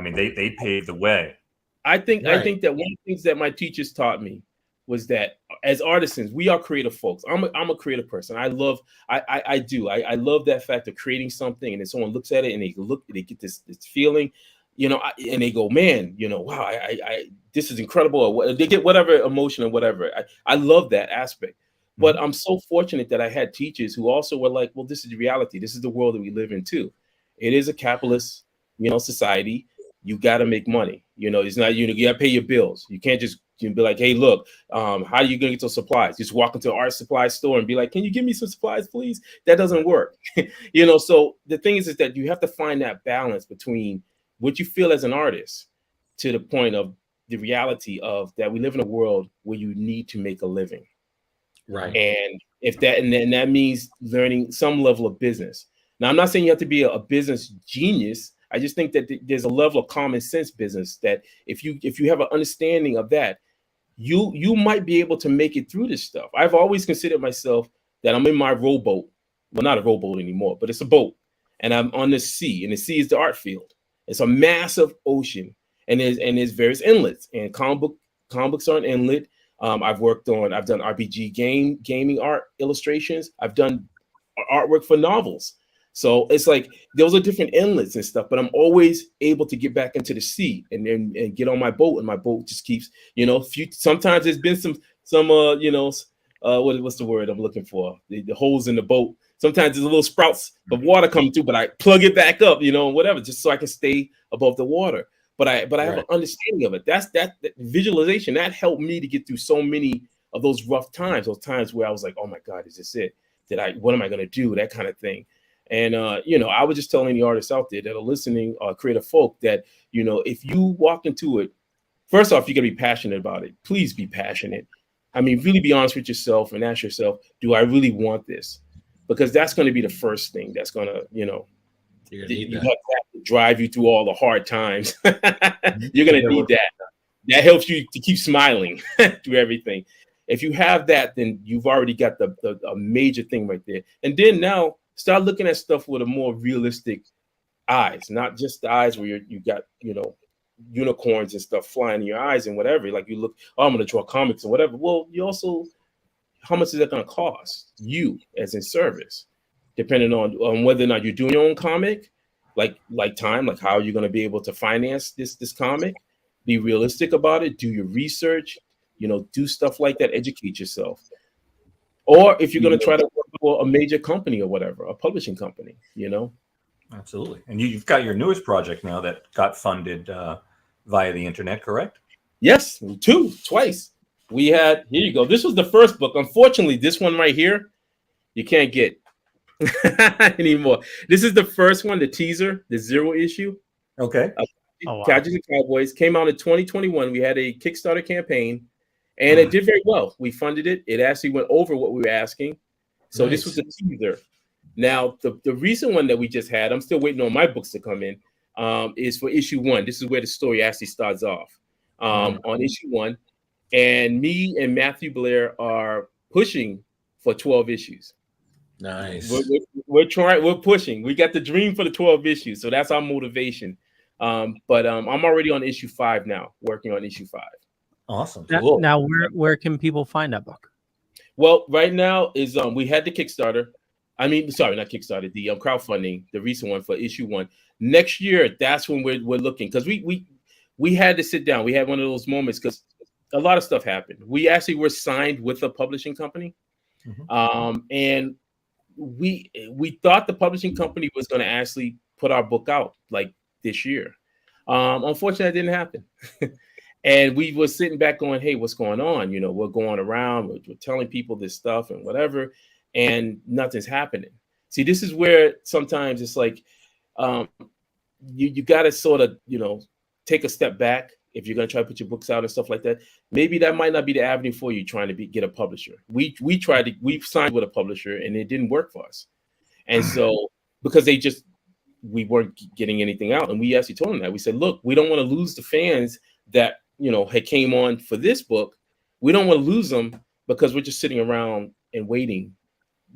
mean, they paved the way. I think that one of the things that my teachers taught me was that as artisans, we are creative folks. I'm a creative person. I love that fact of creating something, and then someone looks at it and they get this feeling, you know, and they go, man, you know, wow, this is incredible. Or they get whatever emotion or whatever. I love that aspect. But I'm so fortunate that I had teachers who also were like, well, this is the reality. This is the world that we live in too. It is a capitalist, you know, society. You got to make money. You know, it's not, you got to pay your bills. You can't just be like, hey, look, how are you going to get those supplies? Just walk into an art supply store and be like, can you give me some supplies, please? That doesn't work. You know, so the thing is that you have to find that balance between what you feel as an artist to the point of the reality of that we live in a world where you need to make a living. Right. And if that, and then that means learning some level of business. Now, I'm not saying you have to be a business genius. I just think that there's a level of common sense business that if you have an understanding of that, you might be able to make it through this stuff. I've always considered myself that I'm in my rowboat. Well, not a rowboat anymore, but it's a boat. And I'm on the sea, and the sea is the art field. It's a massive ocean, and there's various inlets, and comic books are an inlet. I've done RPG gaming art illustrations. I've done artwork for novels. So it's like those are different inlets and stuff, but I'm always able to get back into the sea and get on my boat, and my boat just keeps, you know, sometimes there's been some you know, what's the word I'm looking for? The holes in the boat. Sometimes there's a little sprouts of water coming through, but I plug it back up, you know, whatever, just so I can stay above the water. But I have an understanding of it. That visualization that helped me to get through so many of those rough times, those times where I was like, oh my God, is this it? What am I going to do? That kind of thing. And, you know, I would just tell any artists out there that are listening, creative folk, that, you know, if you walk into it, first off, you got to be passionate about it. Please be passionate. I mean, really be honest with yourself and ask yourself, do I really want this? Because that's going to be the first thing that's going to, you know, you have to drive you through all the hard times. You're going to need that. That helps you to keep smiling through everything. If you have that, then you've already got a major thing right there. And then now start looking at stuff with a more realistic eyes, not just the eyes where you got, you know, unicorns and stuff flying in your eyes and whatever. Like you look, oh, I'm going to draw comics and whatever. Well, you also, how much is that going to cost you as in service? Depending on whether or not you're doing your own comic, like time, like how are you going to be able to finance this comic? Be realistic about it. Do your research. You know, do stuff like that. Educate yourself. Or if you're going to try to work for a major company or whatever, a publishing company, you know. Absolutely. And you've got your newest project now that got funded via the internet, correct? Yes, twice. We had, here you go. This was the first book. Unfortunately, this one right here, you can't get. anymore. This is the first one, the teaser, the 0 issue. Okay. Oh, wow. Cowboys and Cowboys came out in 2021. We had a Kickstarter campaign, and it did very well. We funded it. It actually went over what we were asking. So this was the teaser. Now, the recent one that we just had, I'm still waiting on my books to come in, is for issue 1. This is where the story actually starts off on issue 1. And me and Matthew Blair are pushing for 12 issues. Nice. We're trying. We're pushing. We got the dream for the 12 issues, so that's our motivation. But I'm already on issue 5 now, working on issue 5. Awesome. Cool. Now, where can people find that book? Well, right now is we had the Kickstarter. I mean, sorry, not Kickstarter. The crowdfunding, the recent one for issue 1. Next year, that's when we're looking, because we had to sit down. We had one of those moments because a lot of stuff happened. We actually were signed with a publishing company, and we thought the publishing company was going to actually put our book out like this year. Unfortunately, that didn't happen. And we were sitting back going, hey, what's going on? You know, we're going around, we're telling people this stuff and whatever, and nothing's happening. See, this is where sometimes it's like you got to sort of, you know, take a step back if you're going to try to put your books out and stuff like that. Maybe that might not be the avenue for you trying to get a publisher. We signed with a publisher and it didn't work for us. And so because we weren't getting anything out, and we actually told them that. We said, look, we don't want to lose the fans that, you know, had came on for this book. We don't want to lose them because we're just sitting around and waiting,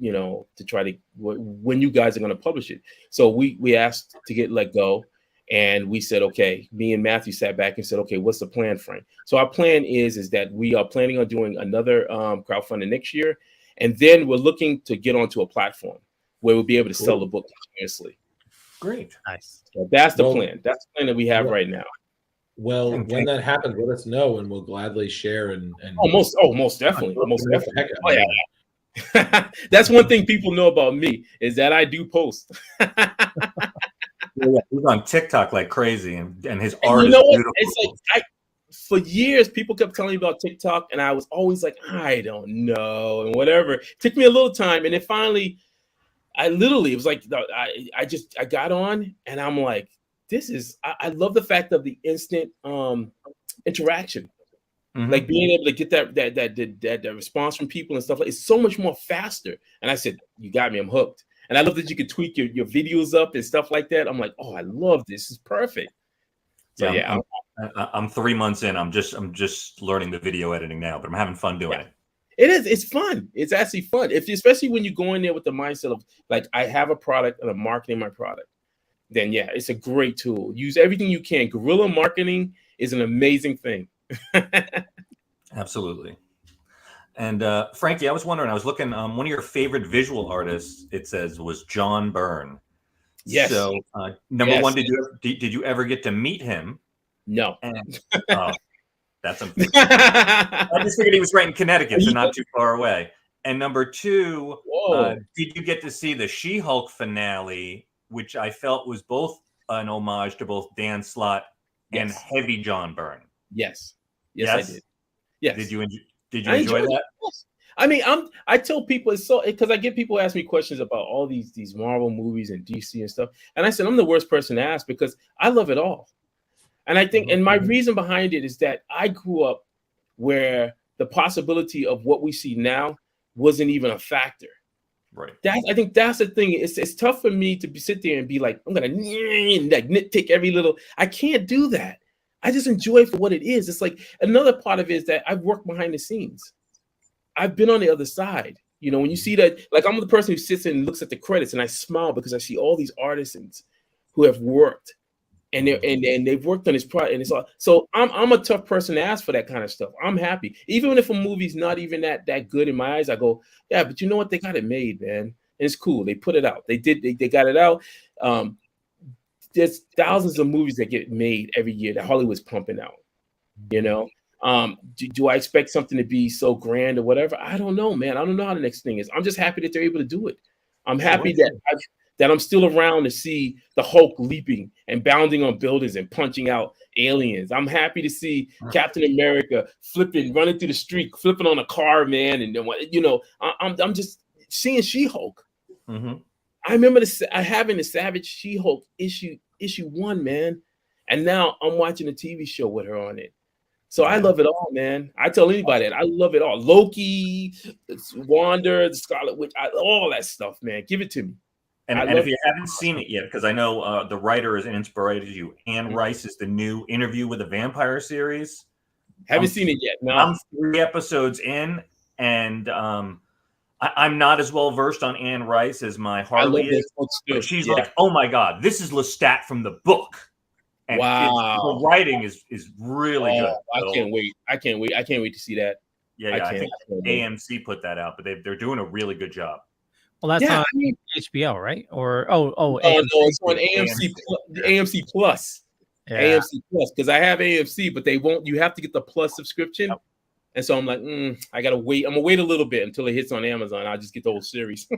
you know, to try to when you guys are going to publish it. So we asked to get let go, and we said, okay. Me and Matthew sat back and said, okay, what's the plan, Frank? So our plan is that we are planning on doing another crowdfunding next year, and then we're looking to get onto a platform where we'll be able to sell the book continuously. Great, nice. So that's the plan. That's the plan that we have right now. Well, when that happens, let us know, and we'll gladly share. And most definitely. Oh yeah. That's one thing people know about me is that I do post. He's on TikTok like crazy, and his art is beautiful. It's like for years people kept telling me about TikTok, and I was always like, I don't know, and whatever. It took me a little time, and then finally, it was like I got on, and I'm like, I love the fact of the instant interaction. Like being able to get that response from people and stuff, like it's so much more faster. And I said, you got me, I'm hooked. And I love that you can tweak your videos up and stuff like that. I'm like, oh, I love this. This is perfect. So I'm 3 months in. I'm just learning the video editing now, but I'm having fun doing it. It is. It's fun. It's actually fun. Especially when you go in there with the mindset of like, I have a product and I'm marketing my product. Then it's a great tool. Use everything you can. Guerrilla marketing is an amazing thing. Absolutely. And Frankie, I was wondering, I was looking, one of your favorite visual artists, it says, was John Byrne. Yes. So number one, did you ever get to meet him? No. And, that's unfair. I just figured he was right in Connecticut, so not too far away. And number two, did you get to see the She-Hulk finale, which I felt was both an homage to both Dan Slott and heavy John Byrne? Yes, I did. Yes. Did you enjoy that? Yes. I mean, I tell people it's so, because I get people ask me questions about all these Marvel movies and DC and stuff, and I said I'm the worst person to ask because I love it all. And I think, and my reason behind it is that I grew up where the possibility of what we see now wasn't even a factor. Right. I think that's the thing. It's tough for me to sit there and be like, I'm gonna nitpick every little. I can't do that. I just enjoy it for what it is. It's like another part of it is that I've worked behind the scenes. I've been on the other side. You know, when you see that, like I'm the person who sits and looks at the credits and I smile because I see all these artisans who have worked and they've worked on this project, and it's all. So I'm a tough person to ask for that kind of stuff. I'm happy, even if a movie's not even that good in my eyes. I go, yeah, but you know what? They got it made, man. And it's cool. They put it out. They got it out. There's thousands of movies that get made every year that Hollywood's pumping out. You know, do I expect something to be so grand or whatever? I don't know, man. I don't know how the next thing is. I'm just happy that they're able to do it. I'm happy that I'm still around to see the Hulk leaping and bounding on buildings and punching out aliens. I'm happy to see Captain America running through the street, flipping on a car, man. And then, you know, I'm just seeing She-Hulk. I remember I having the Savage She-Hulk issue 1, man, and now I'm watching a TV show with her on it. So I love it all, man. I tell anybody that I love it all. Loki, Wanda, the Scarlet Witch, all that stuff, man. Give it to me. And if you haven't seen it yet, because I know the writer is inspired you, Anne Rice is the new Interview with a Vampire series. Haven't seen it yet. No. I'm 3 episodes in, and I'm not as well versed on Anne Rice as my Harley is. But she's like, oh my God, this is Lestat from the book. And the writing is really good. I can't wait. I can't wait to see that. Yeah, I think AMC put that out, but they're doing a really good job. Well, that's not HBO, right? Or no, it's on AMC Plus. Yeah. AMC Plus, because I have AMC, but they won't. You have to get the Plus subscription, and so I'm like, I gotta wait. I'm gonna wait a little bit until it hits on Amazon. I'll just get the whole series. There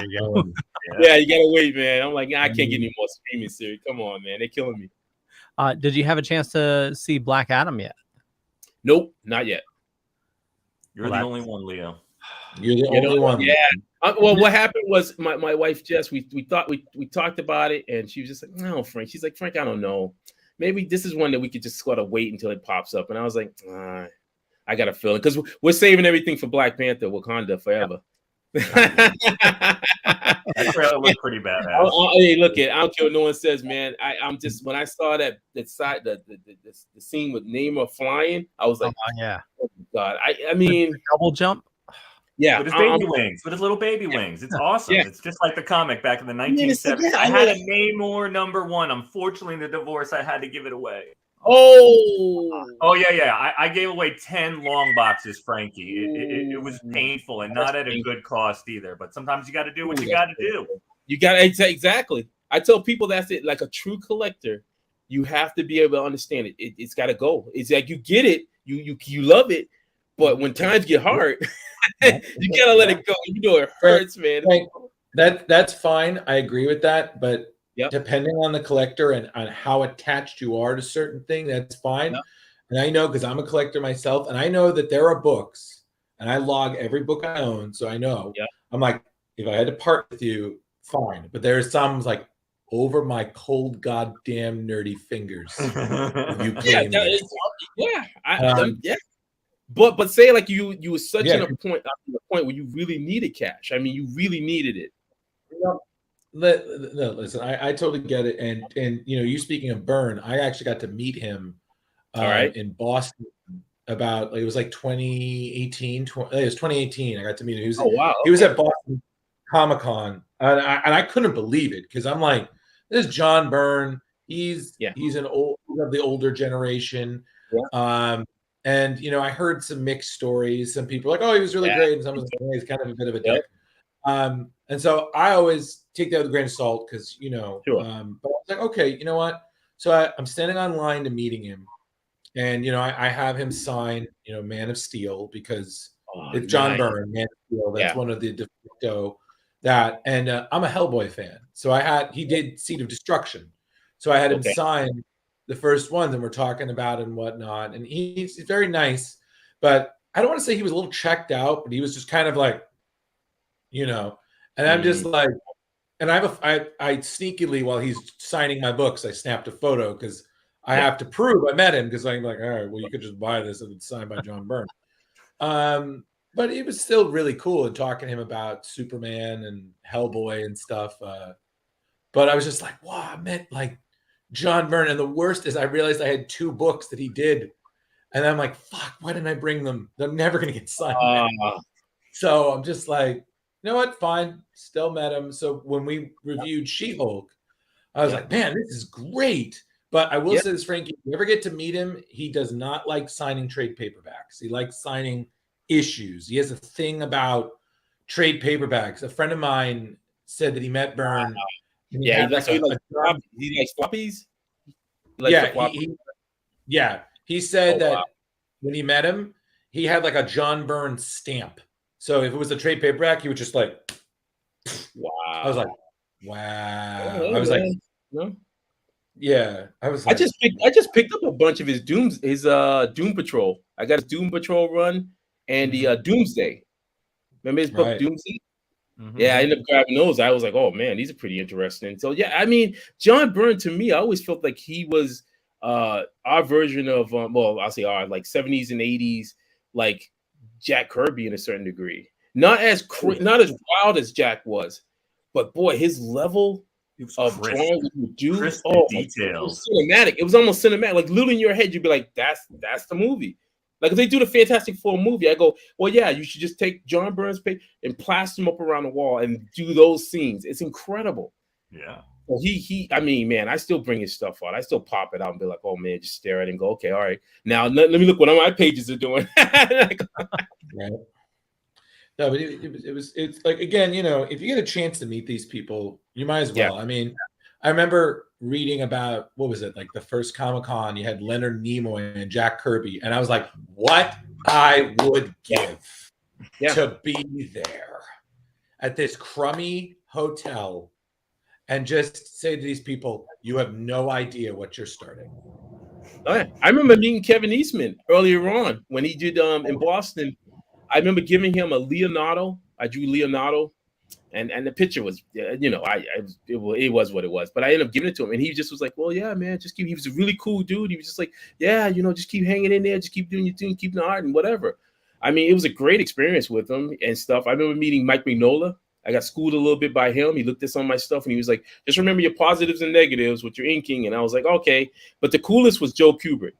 you go. Yeah, you gotta wait, man. I'm like, I can't get any more streaming series. Come on, man, they're killing me. Did you have a chance to see Black Adam yet? Nope, not yet. You're the only one, Leo. You're the only one. Yeah. Well, what happened was my wife Jess. We talked about it, and she was just like, "No, Frank." She's like, "Frank, I don't know. Maybe this is one that we could just sort of wait until it pops up." And I was like, "I got a feeling because we're saving everything for Black Panther, Wakanda Forever." That trailer looked pretty badass. Hey, look I don't care what no one says, man. I'm just when I saw that side the scene with Namor flying, I was like, oh my God. I mean, double jump. Yeah, with his baby wings, with his little baby wings. It's awesome. Yeah. It's just like the comic back in the 1970s. I had a Namor #1. Unfortunately, in the divorce, I had to give it away. Oh yeah. I gave away 10 long boxes, Frankie. It was painful and not at a good cost either. But sometimes you got to do what you got to do. You got to exactly. I tell people that's it. Like a true collector, you have to be able to understand it. It's got to go. It's like you get it, you love it, but when times get hard, you gotta let it go. You know it hurts, man. That's fine. I agree with that, but. Yep. Depending on the collector and on how attached you are to certain thing, that's fine. Yep. And I know because I'm a collector myself, and I know that there are books, and I log every book I own, so I know. Yep. I'm like, if I had to part with you, fine. But there's some like over my cold, goddamn nerdy fingers. You claim yeah. But say like you were such at a point where you really needed cash. I mean, you really needed it. No, listen, I totally get it. And you speaking of Byrne, I actually got to meet him in Boston about, it was like 2018. It was 2018. I got to meet him. He was, he was at Boston Comic-Con, and I couldn't believe it because I'm like, this is John Byrne. He's of the older generation. Yeah. And I heard some mixed stories. Some people were like, oh, he was really great, and some was like, he's kind of a bit of a dick. And so I always take that with a grain of salt because, but I was like, okay, you know what? So I'm standing online to meeting him. And, I have him sign, Man of Steel because it's John Byrne, Man of Steel. That's one of the de facto that. And I'm a Hellboy fan. So he did Seed of Destruction. So I had him sign the first ones, and we're talking about it and whatnot. And he's very nice. But I don't want to say he was a little checked out, but he was just kind of like, and I'm just like, and I sneakily, while he's signing my books, I snapped a photo because I have to prove I met him because I'm like, all right, well, you could just buy this if it's signed by John Byrne. But it was still really cool and talking to him about Superman and Hellboy and stuff. But I was just like, wow, I met like John Byrne. And the worst is I realized I had 2 books that he did. And I'm like, fuck, why didn't I bring them? They're never going to get signed. So I'm just like, you know what? Fine. Still met him. So when we reviewed She-Hulk, I was like, man, this is great. But I will say this, Frankie, if you ever get to meet him, he does not like signing trade paperbacks. He likes signing issues. He has a thing about trade paperbacks. A friend of mine said that he met Byrne. He likes floppies. He said that when he met him, he had like a John Byrne stamp. So if it was a trade paperback, he would just like, wow. I was like, wow. I was like, yeah. I was like, I just picked up a bunch of his Doom Patrol. I got his Doom Patrol run and the Doomsday. Remember his book Doomsday? Yeah, I ended up grabbing those. I was like, oh man, these are pretty interesting. So yeah, I mean, John Byrne to me, I always felt like he was our version of well, I'll say our like 70s and 80s, like Jack Kirby in a certain degree. Not as not as wild as Jack was, but boy, his level of drawing what you do, details. It was cinematic. It was almost cinematic. Like literally in your head, you'd be like, that's the movie. Like if they do the Fantastic Four movie, I go, well, yeah, you should just take John Byrne's page and plaster them up around the wall and do those scenes. It's incredible. Yeah. Well, I mean, man, I still bring his stuff out. I still pop it out and be like, oh man, just stare at it and go, okay, all right. Now let me look what my pages are doing. Right. No, but it's like, again, you know, if you get a chance to meet these people, you might as well. Yeah. I mean, I remember reading about, what was it, like the first Comic-Con, you had Leonard Nimoy and Jack Kirby, and I was like, what I would give to be there at this crummy hotel and just say to these people, you have no idea what you're starting. Oh, yeah. I remember meeting Kevin Eastman earlier on when he did in Boston. I remember giving him a Leonardo. I drew Leonardo, and the picture was, you know, it was what it was. But I ended up giving it to him, and he just was like, "Well, yeah, man, just keep." He was a really cool dude. He was just like, "Yeah, you know, just keep hanging in there, just keep doing your thing, keep the art and whatever." I mean, it was a great experience with him and stuff. I remember meeting Mike Mignola. I got schooled a little bit by him. He looked at some of my stuff, and he was like, "Just remember your positives and negatives with your inking." And I was like, "Okay." But the coolest was Joe Kubert.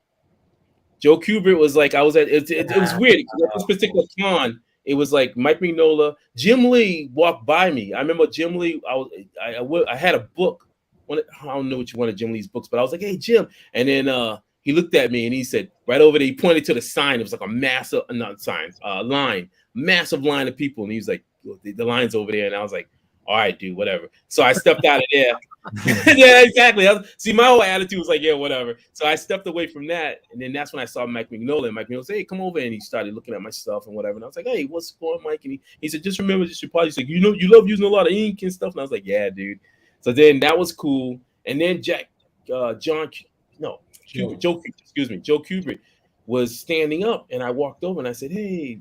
Joe Kubert was like, I was at it was weird. At this particular con, it was like Mike Mignola, Jim Lee walked by me. I remember Jim Lee. I had a book. I don't know which one of Jim Lee's books, but I was like, "Hey, Jim," and then he looked at me and he said, right over there, he pointed to the sign. It was like a massive, not sign, line, massive line of people, and he was like, "The line's over there," and I was like, "All right, dude, whatever." So I stepped out of there. Yeah, exactly. See, my whole attitude was like, yeah, whatever. So I stepped away from that, and then that's when I saw Mike Mignola. And Mike Mignola said, "Hey, come over," and he started looking at my stuff and whatever. And I was like, "Hey, what's going on, Mike?" And he said, "Just remember, just your part." He's like, "You know, you love using a lot of ink and stuff." And I was like, "Yeah, dude." So then that was cool. And then Joe Kubert was standing up, and I walked over and I said, "Hey,"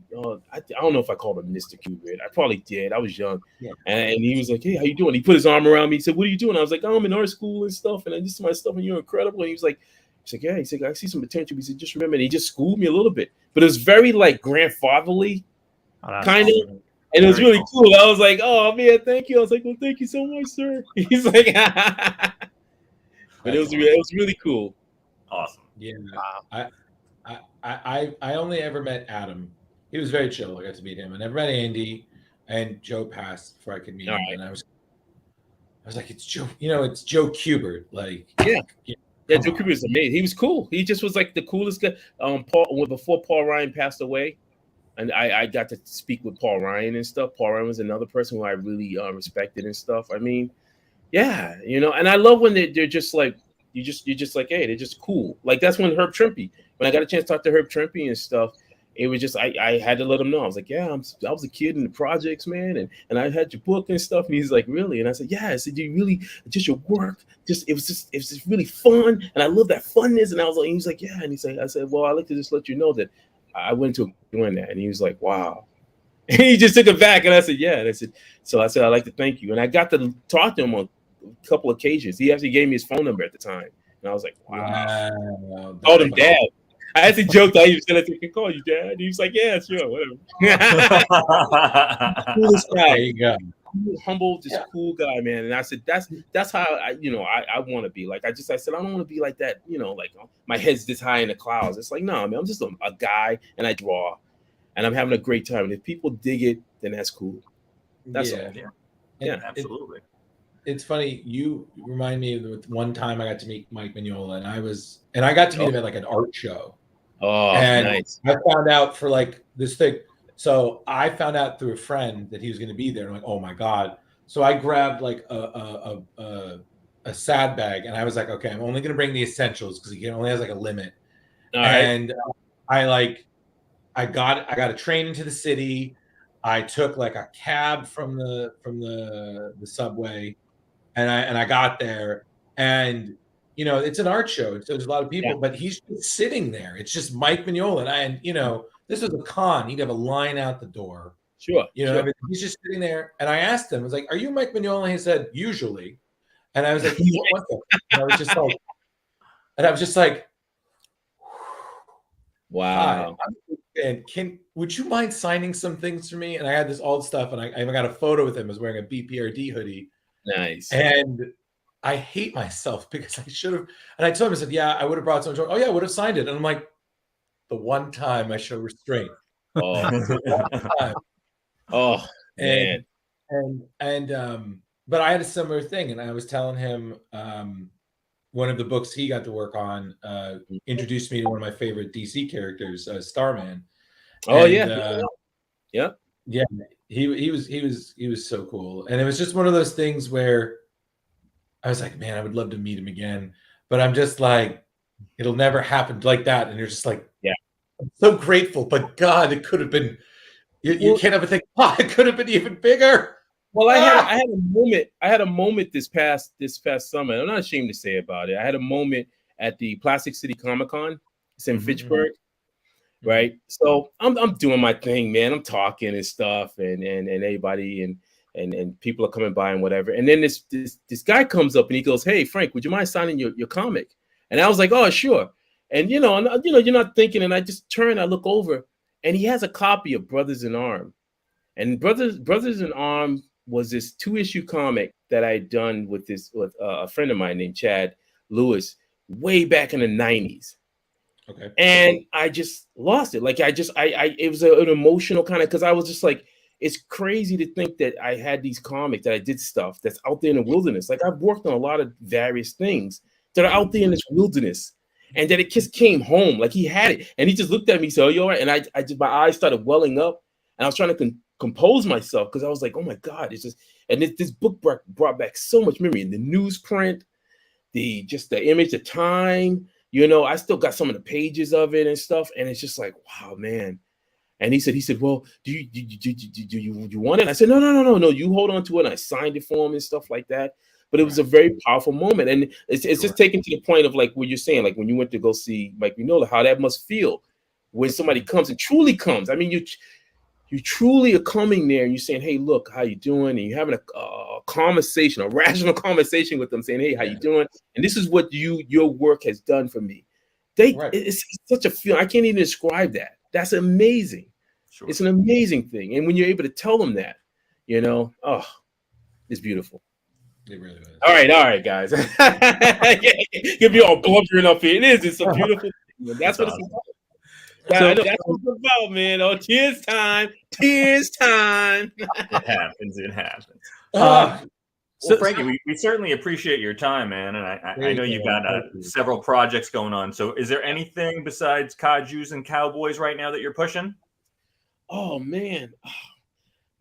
I don't know if I called him Mr. Kubert. I probably did. I was young. Yeah. And he was like, "Hey, how you doing?" He put his arm around me. He said, "What are you doing?" I was like, "Oh, I'm in art school and stuff, and I just my stuff, and you're incredible." And he was like, "Yeah." He said, "I see some potential." He said, "Just remember," and he just schooled me a little bit. But it was very like grandfatherly kind of. And it was really cool. I was like, "Oh man, thank you." I was like, "Well, thank you so much, sir." He's like, but it was really cool. Awesome. Yeah. Wow. I only ever met Adam. He was very chill. I got to meet him. I never met Andy, and Joe passed before I could meet him. And I was like, it's Joe. You know, it's Joe Kubert. Like, yeah, Joe Kubert is amazing. He was cool. He just was like the coolest guy. Before Paul Ryan passed away, and I got to speak with Paul Ryan and stuff. Paul Ryan was another person who I really respected and stuff. I mean, yeah, you know, and I love when they're just like you're just like, hey, they're just cool. Like that's when Herb Trimpe. When I got a chance to talk to Herb Trimpe and stuff, it was just I had to let him know. I was like, yeah, I was a kid in the projects, man, and I had your book and stuff. And he's like, really? And I said, yeah. I said, you really just your work. It was just really fun, and I love that funness. And I was like, he's like, yeah. And I said, well, I'd like to just let you know that I went to doing that. And he was like, wow. And he just took it back, and I said, yeah. And I said, I'd like to thank you. And I got to talk to him on a couple of occasions. He actually gave me his phone number at the time, and I was like, wow. Called him Dad. I actually joked. I said, "I can call you Dad." And he was like, "Yeah, sure, whatever." Coolest guy. There you go. Humble, just cool guy, man. And I said, "That's how I want to be." Like I said, I don't want to be like that. You know, like my head's this high in the clouds. It's like, no, man, I'm just a guy, and I draw, and I'm having a great time. And if people dig it, then that's cool. That's all. Yeah, absolutely. It's funny. You remind me of one time I got to meet Mike Mignola, and I got to meet him at like an art show. Oh, and nice. I found out for like this thing. So I found out through a friend that he was going to be there. I'm like, oh my God. So I grabbed like a sad bag, and I was like, okay, I'm only going to bring the essentials because he only has like a limit. And I got a train into the city. I took like a cab from the subway, and I got there, and you know, it's an art show, so there's a lot of people, but he's just sitting there. It's just Mike Mignola, and you know, this was a con. He'd have a line out the door, Sure. You know, sure. I mean, he's just sitting there, and I asked him, I was like, "Are you Mike Mignola?" He said, "Usually," and I was like, "What?" And I was just like, Wow. "Hi, and would you mind signing some things for me?" And I had this old stuff, and I even got a photo with him. I was wearing a BPRD hoodie. Nice. And I hate myself because I should have. And I told him, I said, "Yeah, I would have brought some." Oh yeah, I would have signed it. And I'm like, the one time I show restraint. Oh, Time. oh man. But I had a similar thing, and I was telling him one of the books he got to work on introduced me to one of my favorite DC characters, Starman. Oh And, yeah. He was so cool, and it was just one of those things where I was like, man, I would love to meet him again, but I'm just like, it'll never happen like that. And you're just like, yeah, I'm so grateful, but God, it could have been. You can't ever think, oh, it could have been even bigger. Well, I had a moment this past summer. I'm not ashamed to say about it. I had a moment at the Plastic City Comic Con. It's in Fitchburg, right? So I'm doing my thing, man. I'm talking and stuff, and everybody and people are coming by and whatever. And then this guy comes up and he goes, "Hey, Frank, would you mind signing your comic?" And I was like, "Oh, sure." And you're not thinking, and I just turn, I look over, and he has a copy of Brothers in Arms. And Brothers in Arms was this 2-issue comic that I had done with a friend of mine named Chad Lewis way back in the 90s. Okay. And I just lost it. Like it was an emotional kind of, because I was just like, it's crazy to think that I had these comics, that I did stuff that's out there in the wilderness. Like I've worked on a lot of various things that are out there in this wilderness, and that it just came home. Like he had it, and he just looked at me, so, "Are you all right?" And I just, my eyes started welling up, and I was trying to compose myself, because I was like, "Oh my God!" It's just, and this book brought back so much memory, and the newsprint, the image, the time. I still got some of the pages of it and stuff, and it's just like, wow, man. And he said, "Well, do you want it?" I said, no, you hold on to it. And I signed it for him and stuff like that. But it was a very powerful moment, and it's just taken to the point of like what you're saying, like when you went to go see Mike Mignola, how that must feel when somebody comes and truly comes. I mean, you truly are coming there and you're saying, "Hey, look, how you doing?" And you're having a conversation, a rational conversation with them, saying, "Hey, how you doing? And this is what your work has done for me." It's such a feeling. I can't even describe that. That's amazing. Sure. It's an amazing thing. And when you're able to tell them that, it's beautiful. It really is. All right, guys. Give me all blubbering up here. It's a beautiful thing. That's what it's about. That's what it's about, man. Oh, tears time. It happens. Well, Frankie, we certainly appreciate your time, man. And I know you've got several projects going on. So is there anything besides Kajus and Cowboys right now that you're pushing? Oh, man.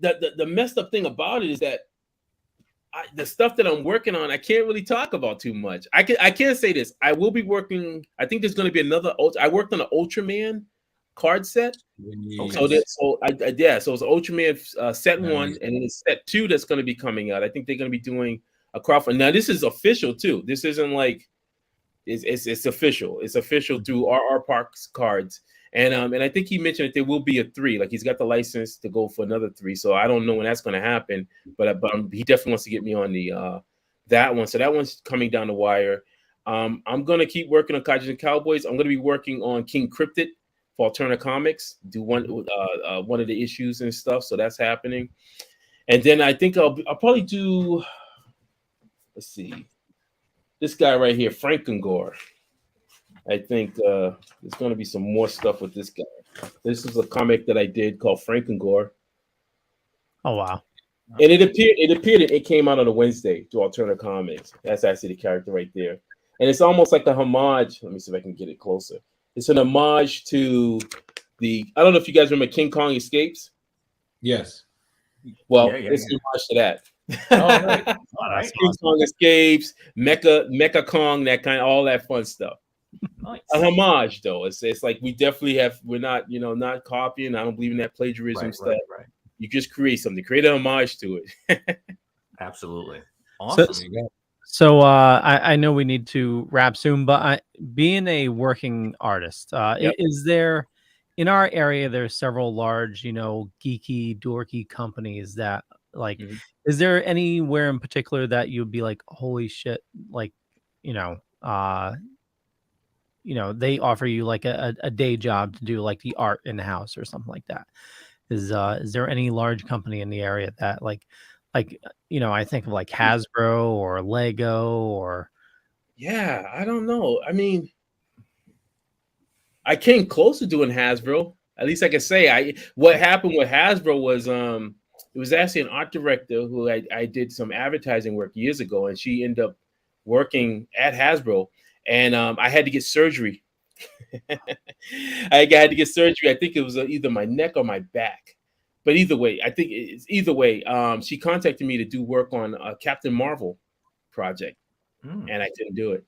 The messed up thing about it is that the stuff that I'm working on, I can't really talk about too much. I can't say this. I will be working. I think there's going to be another. I worked on an Ultraman card set. Okay. So it's Ultraman set 1, and then it's set 2 that's going to be coming out. I think they're going to be doing a crowdfunding. Now this is official too. This isn't like it's official. It's official through RR Parks Cards. And I think he mentioned that there will be a 3. Like he's got the license to go for another 3. So I don't know when that's going to happen, but he definitely wants to get me on the that one. So that one's coming down the wire. I'm going to keep working on Kajus and Cowboys. I'm going to be working on King Cryptid for Alterna Comics. Do one of the issues and stuff. So that's happening. And then I think I'll probably do. Let's see, this guy right here, Frankengore. I think there's going to be some more stuff with this guy. This is a comic that I did called Frankengore. Oh, wow. And it came out on a Wednesday to Alterna Comics. That's actually the character right there. And it's almost like a homage. Let me see if I can get it closer. It's an homage to I don't know if you guys remember King Kong Escapes. Yes. Well, it's an homage to that. All right. King Kong Escapes, Mecha Kong, that kind of all that fun stuff. Nice. A homage, though. It's like we definitely we're not not copying. I don't believe in that plagiarism stuff. Right. You just create something, create a homage to it. Absolutely. Awesome. So I know we need to wrap soon, but being a working artist, is there in our area, there's several large, geeky, dorky companies that like. Mhm. Is there anywhere in particular that you'd be like, holy shit, like, you know, uh, they offer you like a day job to do like the art in the house or something like that? Is there any large company in the area that I think of like Hasbro or Lego or Yeah, I don't know. I mean, I came close to doing Hasbro. At least I can say what happened with Hasbro was it was actually an art director who I did some advertising work years ago, and she ended up working at Hasbro, and I had to get surgery. I had to get surgery. I think it was either my neck or my back, but either way, I think it's either way. She contacted me to do work on a Captain Marvel project, and I couldn't do it.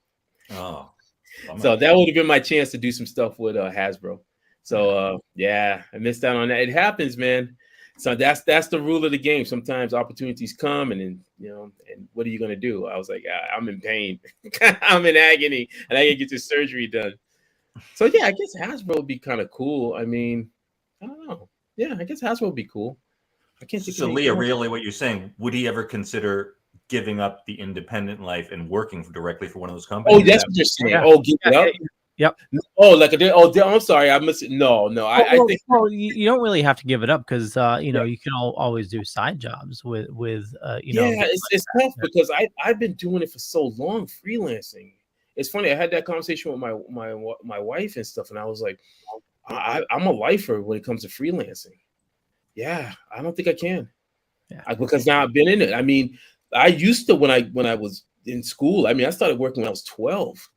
Oh, so that would have been my chance to do some stuff with Hasbro. So yeah, I missed out on that. It happens, man. So that's the rule of the game. Sometimes opportunities come, and then and what are you gonna do? I was like, I'm in pain, I'm in agony, and I gotta get this surgery done. So yeah, I guess Hasbro would be kind of cool. I mean, I don't know. Yeah, I guess Hasbro would be cool. I can't think. So Leah, really, what you're saying? Would he ever consider giving up the independent life and working directly for one of those companies? Oh, that's what you're saying. Yeah. Oh, give it up. Yep. Oh, I'm sorry. I missed it. No. I think you don't really have to give it up because you can always do side jobs with it's tough because I've been doing it for so long, freelancing. It's funny. I had that conversation with my wife and stuff, and I was like, I'm a lifer when it comes to freelancing. Yeah, I don't think I can. Yeah. Because now I've been in it. I mean, I used to when I was in school. I mean, I started working when I was 12.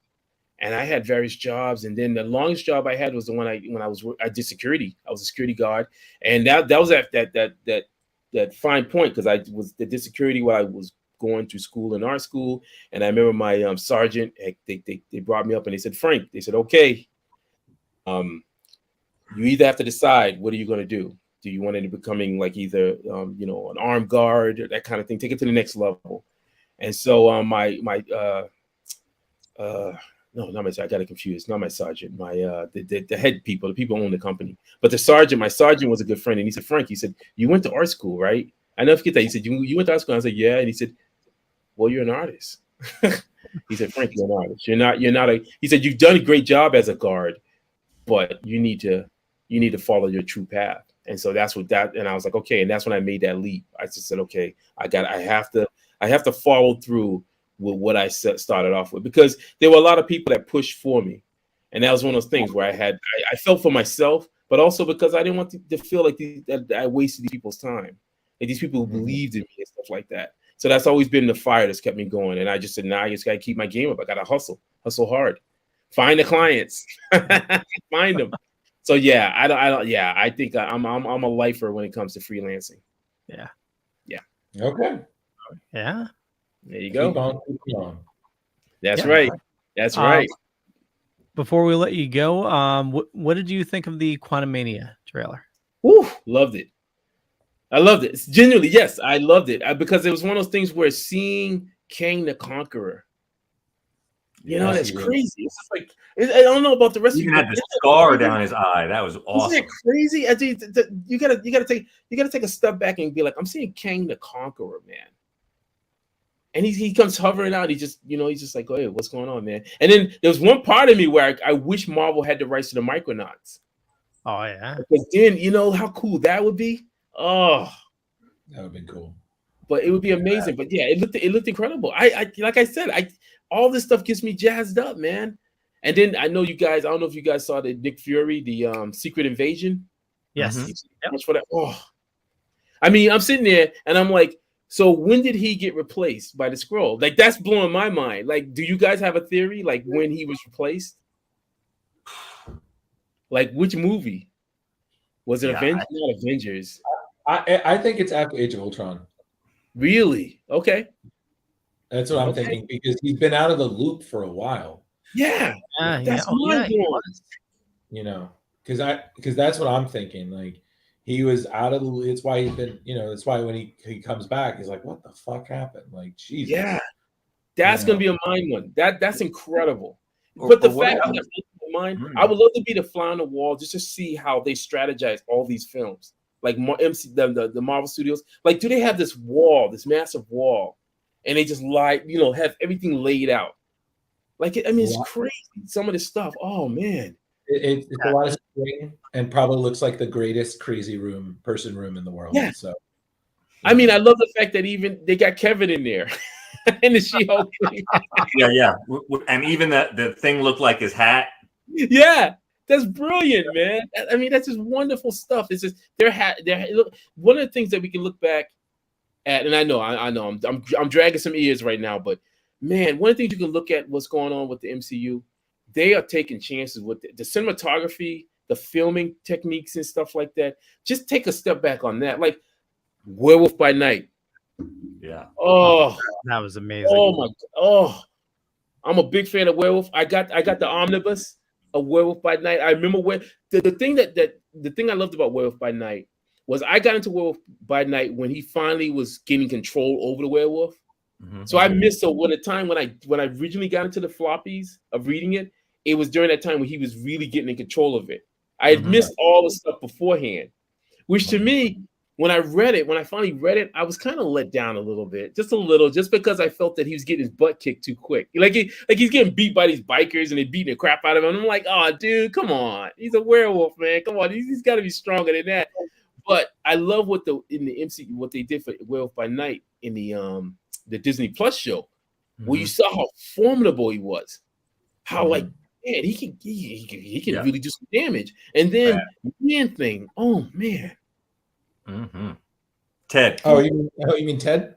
And I had various jobs, and then the longest job I had was the one I did security. I was a security guard, and that was at that fine point because I did security while I was going through school in art school. And I remember my sergeant, they brought me up and they said, Frank, they said, okay, you either have to decide what are you going to do. Do you want to end up becoming like either an armed guard or that kind of thing? Take it to the next level. And so no, not my. I got it confused. Not my sergeant. My the head people, the people who own the company. But my sergeant was a good friend, and he said, Frank, he said, you went to art school, right? I never forget that. He said, you went to art school. I said, yeah. And he said, well, you're an artist. He said, Frank, you're an artist. You're not a. He said, you've done a great job as a guard, but you need to follow your true path. And so that's what that. And I was like, okay. And that's when I made that leap. I just said, okay, I have to follow through with what I started off with, because there were a lot of people that pushed for me, and that was one of those things where I felt for myself, but also because I didn't want to feel like that I wasted these people's time, like these people who believed in me and stuff like that. So that's always been the fire that's kept me going, and I just said, nah, I just got to keep my game up. I got to hustle hard, find the clients, find them. So yeah, I think I'm a lifer when it comes to freelancing. Yeah. Okay. Yeah. There you go. Keep on. That's right. That's right. Before we let you go, what did you think of the Quantumania trailer? Woo, loved it. I loved it. Genuinely, yes, I loved it because it was one of those things where seeing Kang the Conqueror, that's crazy. It's just like I don't know about the rest of you. He had the scar down his eye. That was awesome. Isn't that crazy? I think you gotta take a step back and be like, I'm seeing Kang the Conqueror, man. And he comes hovering out. He's just like, oh, hey, what's going on, man? And then there was one part of me where I wish Marvel had the rights to the Micronauts. Oh yeah. Because then how cool that would be. Oh, that would be cool. But it would be amazing. But yeah, it looked incredible. I like I said, all this stuff gets me jazzed up, man. And then I know you guys. I don't know if you guys saw the Nick Fury, the Secret Invasion. Yes. Much for that. Oh, I mean, I'm sitting there and I'm like, so when did he get replaced by the Skrull? Like, that's blowing my mind. Like, do you guys have a theory? Like, when he was replaced? Like, which movie? Was it Avengers? Not Avengers. I think it's after Age of Ultron. Really? Okay. That's what I'm thinking, because he's been out of the loop for a while. Yeah. That's mind-blowing. Because that's what I'm thinking. Like, he was out of the. It's why he's been. That's why when he comes back, he's like, "What the fuck happened?" Like, Jesus. Yeah, that's gonna be a mind one. That's incredible. But the fact that mind. I would love to be the fly on the wall just to see how they strategize all these films, like the Marvel Studios. Like, do they have this wall, this massive wall, and they just have everything laid out? Like, I mean, it's crazy. Some of this stuff. Oh man, it's a lot of string, and probably looks like the greatest crazy person room in the world. Yeah. So, I mean, I love the fact that even they got Kevin in there. And the She-Hulk. Yeah. And even the thing looked like his hat. Yeah, that's brilliant, man. I mean, that's just wonderful stuff. It's just look, one of the things that we can look back at, and I know I'm dragging some ears right now, but man, one of the things you can look at what's going on with the MCU, they are taking chances with the cinematography, the filming techniques and stuff like that. Just take a step back on that. Like Werewolf by Night. Yeah. Oh, that was amazing. Oh my. Oh, I'm a big fan of Werewolf. I got the omnibus of Werewolf by Night. I remember where the thing I loved about Werewolf by Night was I got into Werewolf by Night when he finally was gaining control over the werewolf. Mm-hmm. So I missed a time when I originally got into the floppies of reading it. It was during that time when he was really getting in control of it. I had missed all the stuff beforehand, which to me, when I finally read it, I was kind of let down a little bit, just because I felt that he was getting his butt kicked too quick. Like he's getting beat by these bikers and they're beating the crap out of him. And I'm like, oh, dude, come on. He's a werewolf, man. Come on. He's got to be stronger than that. But I love what they did for Werewolf by Night in the Disney Plus show, where you saw how formidable he was. How like, man, he can really do some damage. And then Man Thing, oh man. Mm-hmm. Ted. Oh, you mean Ted?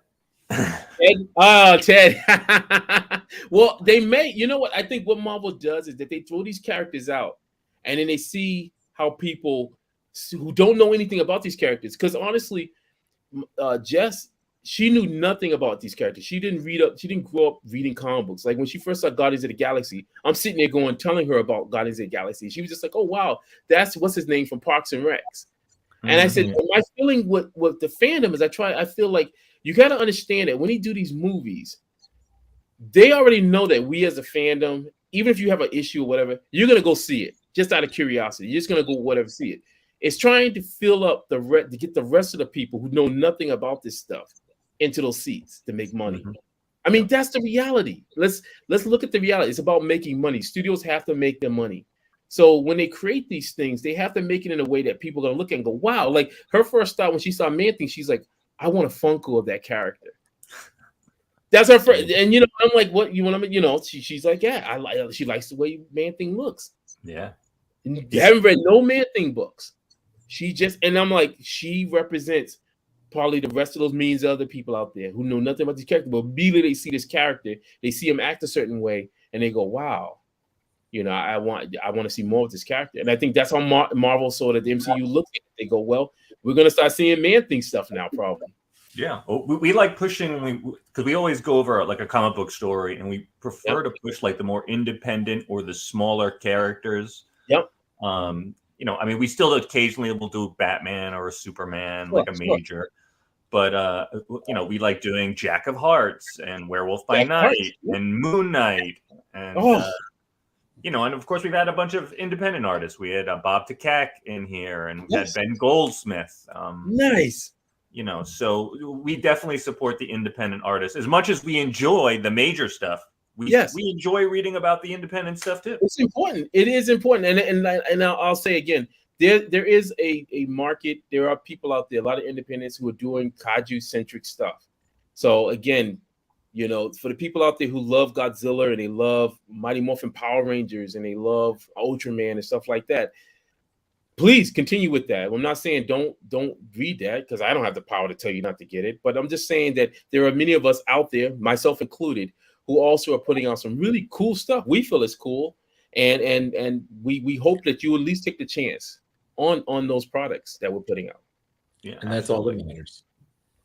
Ted? Oh, Ted. Well, they may. You know what? I think what Marvel does is that they throw these characters out, and then they see how people who don't know anything about these characters. Because honestly, Jess, she knew nothing about these characters. She didn't grow up reading comic books. Like when she first saw Guardians of the Galaxy, I'm sitting there telling her about Guardians of the Galaxy. She was just like, "Oh wow, that's what's his name from Parks and Recs." And I said, my feeling with the fandom is I feel like you got to understand that when they do these movies, they already know that we as a fandom, even if you have an issue or whatever, you're going to go see it just out of curiosity. You're just going to go whatever, see it. It's trying to fill up to get the rest of the people who know nothing about this stuff into those seats to make money. I mean, that's the reality. Let's look at the reality. It's about making money. Studios have to make their money. So when they create these things, they have to make it in a way that people are going to look at and go, wow. Like her first thought when she saw Man-Thing, she's like, I want a Funko of that character. That's her first. And, I'm like, what you want to, she's like, yeah, she likes the way Man-Thing looks. Yeah. And you haven't read no Man-Thing books. And I'm like, she represents probably the rest of those millions of other people out there who know nothing about this character, but immediately they see this character, they see him act a certain way, and they go, wow. I want to see more of this character. And I think that's how Marvel saw that the MCU looks at it. They go, well, we're going to start seeing Man-Thing stuff now, probably. Yeah. Well, we like pushing, because we always go over like a comic book story, and we prefer to push like the more independent or the smaller characters. Yep. I mean, we still occasionally will do Batman or a Superman, like a major. But, we like doing Jack of Hearts and Werewolf by Night and Moon Knight. And, and of course, we've had a bunch of independent artists. We had Bob Takak in here, and we had Ben Goldsmith. Nice. So we definitely support the independent artists as much as we enjoy the major stuff. We enjoy reading about the independent stuff too. It's important. It is important, and I'll say again, there is a market. There are people out there, a lot of independents who are doing kaiju centric stuff. So again, for the people out there who love Godzilla and they love Mighty Morphin Power Rangers and they love Ultraman and stuff like that, please continue with that. I'm not saying don't read that, because I don't have the power to tell you not to get it. But I'm just saying that there are many of us out there, myself included, who also are putting out some really cool stuff. We feel it's cool, and we hope that you at least take the chance on those products that we're putting out. Yeah, and that's all that matters.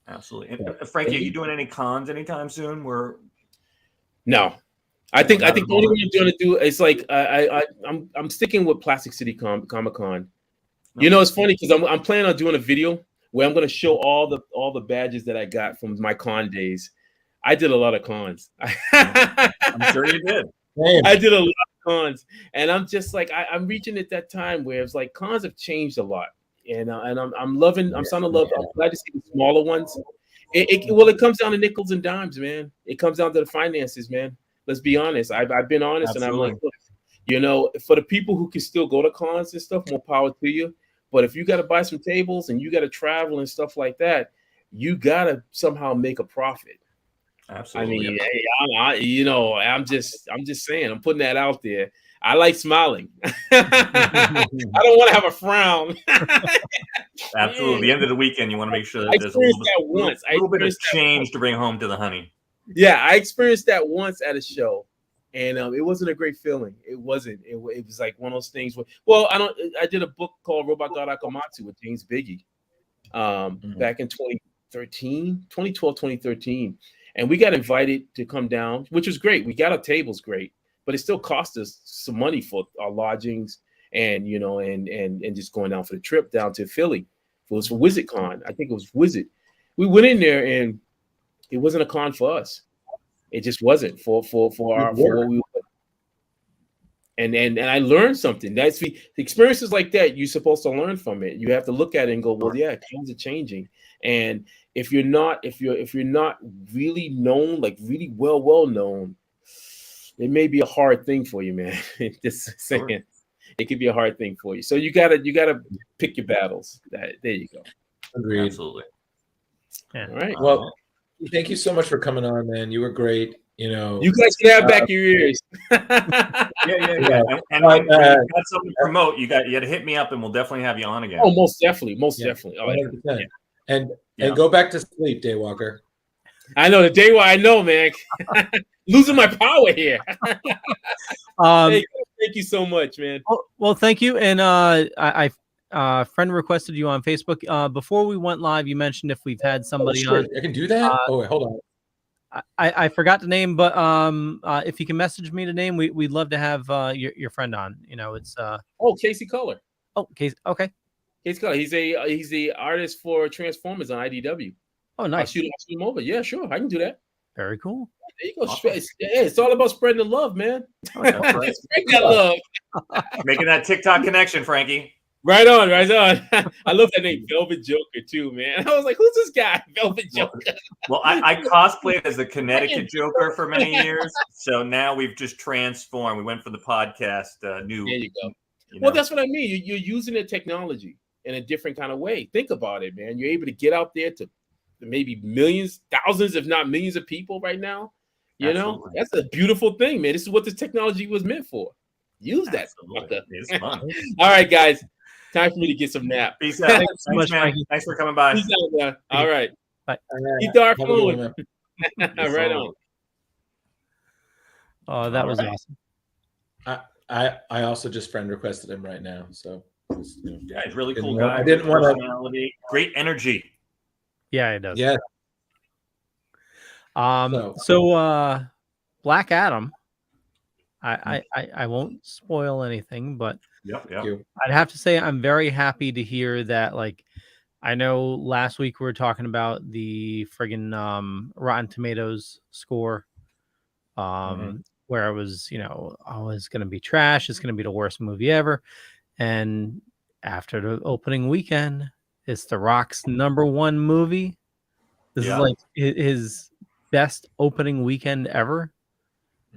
Absolutely. And Frankie, are you doing any cons anytime soon? No. I think the only thing I'm going to do is like I'm sticking with Plastic City Comic Con. It's funny because I'm planning on doing a video where I'm going to show all the badges that I got from my con days. I did a lot of cons. I'm sure you did. I did a lot of cons, and I'm just like I'm reaching at that time where it's like cons have changed a lot, and I'm loving. I'm starting to love. I'm glad to see the smaller ones. It comes down to nickels and dimes, man. It comes down to the finances, man. Let's be honest. I've been honest, Absolutely. and I'm like, look, you know, for the people who can still go to cons and stuff, more power to you. But if you got to buy some tables and you got to travel and stuff like that, you got to somehow make a profit. Absolutely. I mean, hey, I'm just saying, I'm putting that out there. I like smiling. I don't want to have a frown. Absolutely. At the end of the weekend, you want to make sure that I there's experienced that once. a little bit of change to bring home to the honey. Yeah, I experienced that once at a show, and it wasn't a great feeling. It wasn't. It was like one of those things where, well, I did a book called Robot God Akamatsu with James Biggie back in 2012, 2013. And we got invited to come down, which was great. We got our tables great, but it still cost us some money for our lodgings and, you know, and just going down for the trip down to Philly. It was for WizardCon. I think it was Wizard. We went in there and it wasn't a con for us. It just wasn't for what we were. And I learned something. That's the experiences like that. You're supposed to learn from it. You have to look at it and go, well, yeah, times are changing. And if you're not really known, like really well known, it may be a hard thing for you, man. Just saying, it could be a hard thing for you. So you gotta pick your battles. There you go. Agreed. Absolutely. Yeah. All right. Well, thank you so much for coming on, man. You were great. You know, you guys can have back your ears. Yeah. And when you got something to promote, you got to hit me up, and we'll definitely have you on again. Oh, most definitely. Oh, 100%. And go back to sleep, Daywalker. I know the Daywalker. I know, man. Losing my power here. Hey, thank you so much, man. Well, thank you. And I friend requested you on Facebook. Before we went live, you mentioned if we've had somebody on. I can do that. Wait, hold on. I forgot the name, but if you can message me the name, we'd love to have your friend on. You know, it's Casey Color. Oh, Casey. Okay. Casey Color. He's the artist for Transformers on IDW. Oh, nice. I'll shoot him over. Yeah, sure. I can do that. Very cool. There you go. Awesome. It's all about spreading the love, man. Right. Spread that love. Making that TikTok connection, Frankie. Right on. I love that name, Velvet Joker, too, man. I was like, who's this guy? Velvet Joker. Well, I cosplayed as the Connecticut Joker for many years. So now we've just transformed. We went for the podcast new. There you go. Well, that's what I mean. You're using the technology in a different kind of way. Think about it, man. You're able to get out there to maybe millions, thousands, if not millions of people right now. You know, that's a beautiful thing, man. This is what this technology was meant for. Use that. It's fun. All right, guys. Time for me to get some nap. Peace out. Thanks so much, man. Thanks for coming by. Peace out, man. All right. Bye. Keep the art flowing. Right on. Oh, that was awesome. I also just friend requested him right now. So yeah, he's really cool guy. I didn't want to. Great energy. Yeah, it does. Yeah. So Black Adam. I won't spoil anything, but yep. I'd have to say I'm very happy to hear that. Like, I know last week we were talking about the friggin' Rotten Tomatoes score, where it was, it's going to be trash. It's going to be the worst movie ever. And after the opening weekend, it's The Rock's #1 movie. This is like his best opening weekend ever.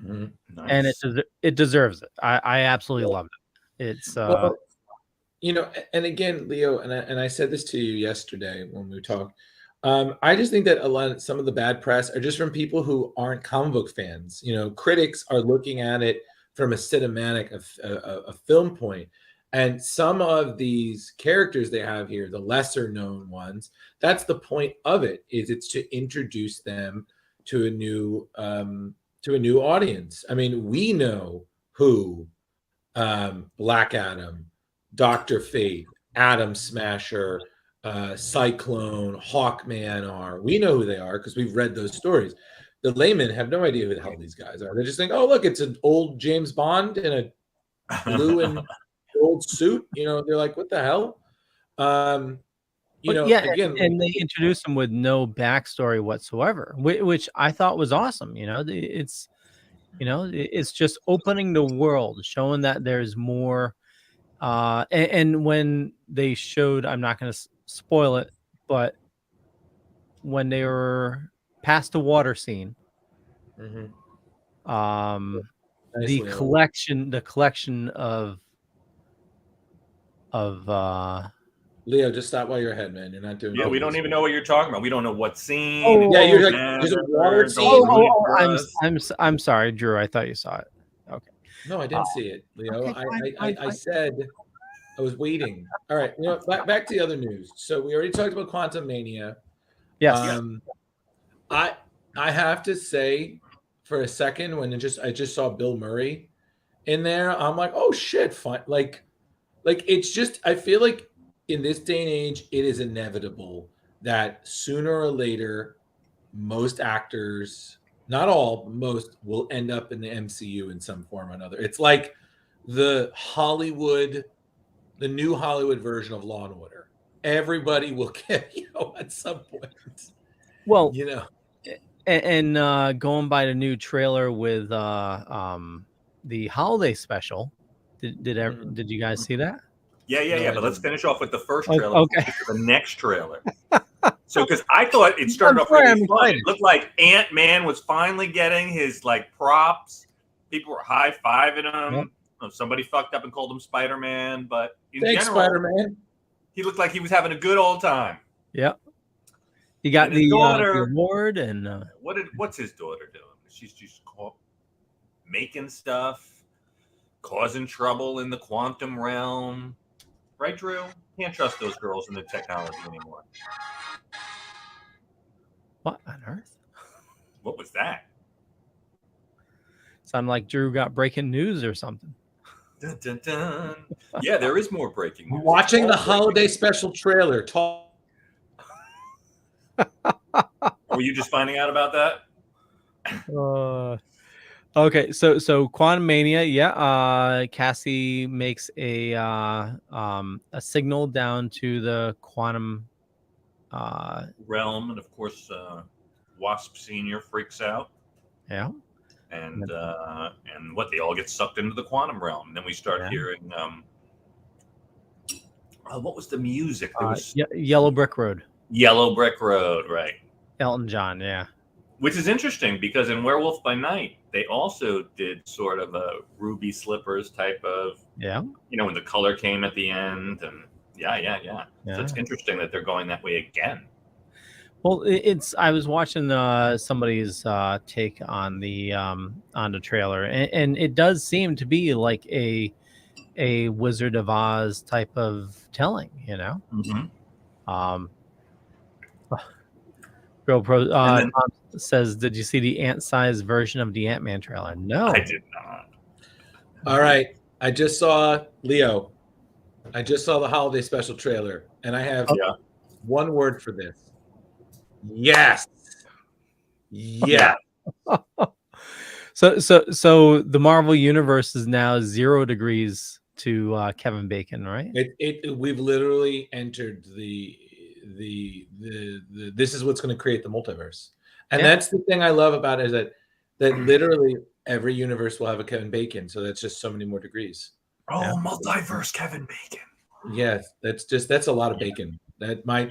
Mm-hmm. Nice. And it deserves it. I absolutely love it. It's and again, Leo, and I said this to you yesterday when we talked. I just think that some of the bad press are just from people who aren't comic book fans. Critics are looking at it from a cinematic, a film point, and some of these characters they have here, the lesser known ones, that's the point of it. Is it's to introduce them to a new audience. I mean, we know who Black Adam, Dr. Fate, Atom Smasher, Cyclone, Hawkman are. We know who they are because we've read those stories. The laymen have no idea who the hell these guys are. They just think, oh, look, it's an old James Bond in a blue and gold suit. They're like, what the hell? Again, and they introduced him with no backstory whatsoever, which I thought was awesome. You know, it's just opening the world, showing that there's more. And when they showed, I'm not going to spoil it, but when they were past the water scene, Nice, the Leo. collection of Leo, just stop while you're ahead, man. You're not doing. Yeah, we don't even know what you're talking about. We don't know what scene. Oh, Yeah, you're like, man, there's a water don't scene. ruin it for us. I'm sorry, Drew. I thought you saw it. Okay. No, I didn't see it, Leo. okay, fine. I said I was waiting. All right, you know, back to the other news. So we already talked about Quantumania. Yes. I have to say, for a second, when I just saw Bill Murray in there, I'm like, oh shit, fine. Like it's just, I feel like in this day and age, it is inevitable that sooner or later, most actors, not all, but most, will end up in the MCU in some form or another. It's like the new Hollywood version of Law and Order. Everybody will get, at some point. Well, and going by the new trailer with the holiday special, did you guys see that? Yeah. But let's finish off with the first trailer. Okay. The next trailer. So, because I thought it started off really fun. It looked like Ant-Man was finally getting his props. People were high-fiving him. Yep. Somebody fucked up and called him Spider-Man, but in general, Spider-Man. He looked like he was having a good old time. Yep. He got the award, and what's his daughter doing? She's just making stuff, causing trouble in the quantum realm. Right, Drew? Can't trust those girls in the technology anymore. What on earth? What was that? Sounded like Drew got breaking news or something. Dun, dun, dun. Yeah, there is more breaking news. Watching the holiday special trailer. Were you just finding out about that? Okay, so Quantumania, yeah. Cassie makes a signal down to the quantum realm, and of course, Wasp Senior freaks out. Yeah, and what, they all get sucked into the quantum realm. And then we start hearing what was the music? There was Yellow Brick Road. Yellow Brick Road, right? Elton John, yeah. Which is interesting because in Werewolf by Night, they also did sort of a Ruby Slippers type of, when the color came at the end, and yeah. So it's interesting that they're going that way again. Well, I was watching somebody's take on the trailer, and it does seem to be like a Wizard of Oz type of telling, Real Pro says, did you see the ant-sized version of the Ant-Man trailer? No, I did not. All right, I just saw Leo. I just saw the holiday special trailer, and I have one word for this. Yes. So the Marvel universe is now 0 degrees to Kevin Bacon, right? We've literally entered the this is what's going to create the multiverse, and that's the thing I love about it, is that literally every universe will have a Kevin Bacon. So that's just so many more degrees. Multiverse Kevin Bacon. Yes, that's a lot of bacon. That might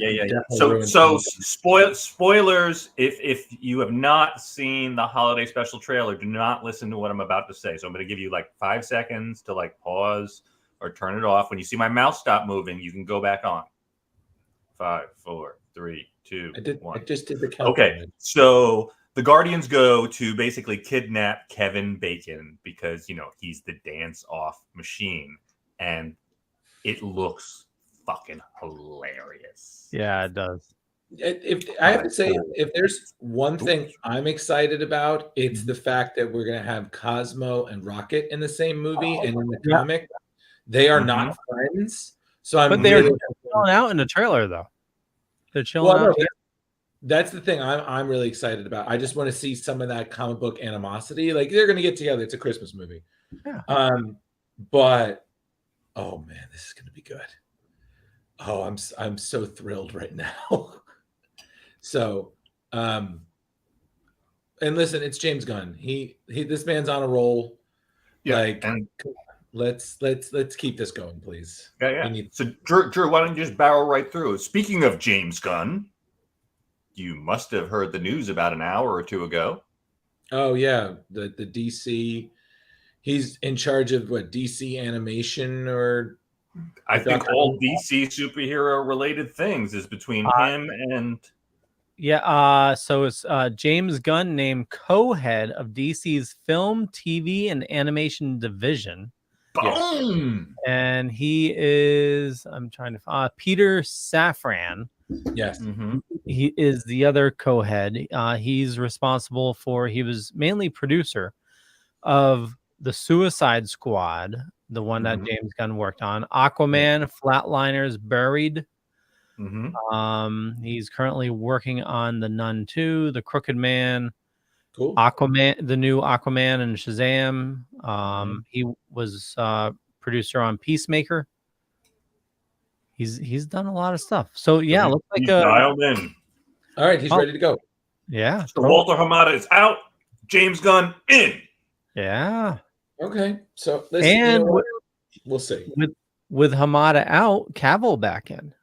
So spoilers. If you have not seen the holiday special trailer, do not listen to what I'm about to say. So I'm going to give you 5 seconds to pause or turn it off. When you see my mouse stop moving, you can go back on. 5, 4, 3, 2, 1. I just did the countdown. Okay, so the Guardians go to basically kidnap Kevin Bacon because he's the dance-off machine, and it looks fucking hilarious. Yeah, it does. If I have to say, if there's one thing I'm excited about, it's the fact that we're going to have Cosmo and Rocket in the same movie, and in the comic, they are not friends. So they're chilling out in the trailer, though. They're chilling out. That's the thing I'm really excited about. I just want to see some of that comic book animosity. They're going to get together. It's a Christmas movie. Yeah. But oh man, this is going to be good. Oh, I'm so thrilled right now. So, And listen, it's James Gunn. He this man's on a roll. Yeah, like, and let's keep this going, please. yeah. So Drew, why don't you just barrel right through? Speaking of James Gunn, you must have heard the news about an hour or two ago. Oh yeah, the DC. He's in charge of what, DC animation, or I think all DC superhero related things is between him and. Yeah, so it's James Gunn named co-head of DC's film, TV, and animation division. Boom! And he is, I'm trying to Peter Safran. Yes. He is the other co-head. He's responsible he was mainly producer of the Suicide Squad, the one that James Gunn worked on, Aquaman, Flatliners, Buried. He's currently working on The Nun 2, The Crooked Man, cool, Aquaman, the new Aquaman, and Shazam. He was producer on Peacemaker. He's done a lot of stuff. So yeah, looks like dialed in. All right, he's ready to go. Yeah. So Walter Hamada is out. James Gunn in. Yeah. Okay. So listen, and we'll see. With Hamada out, Cavill back in.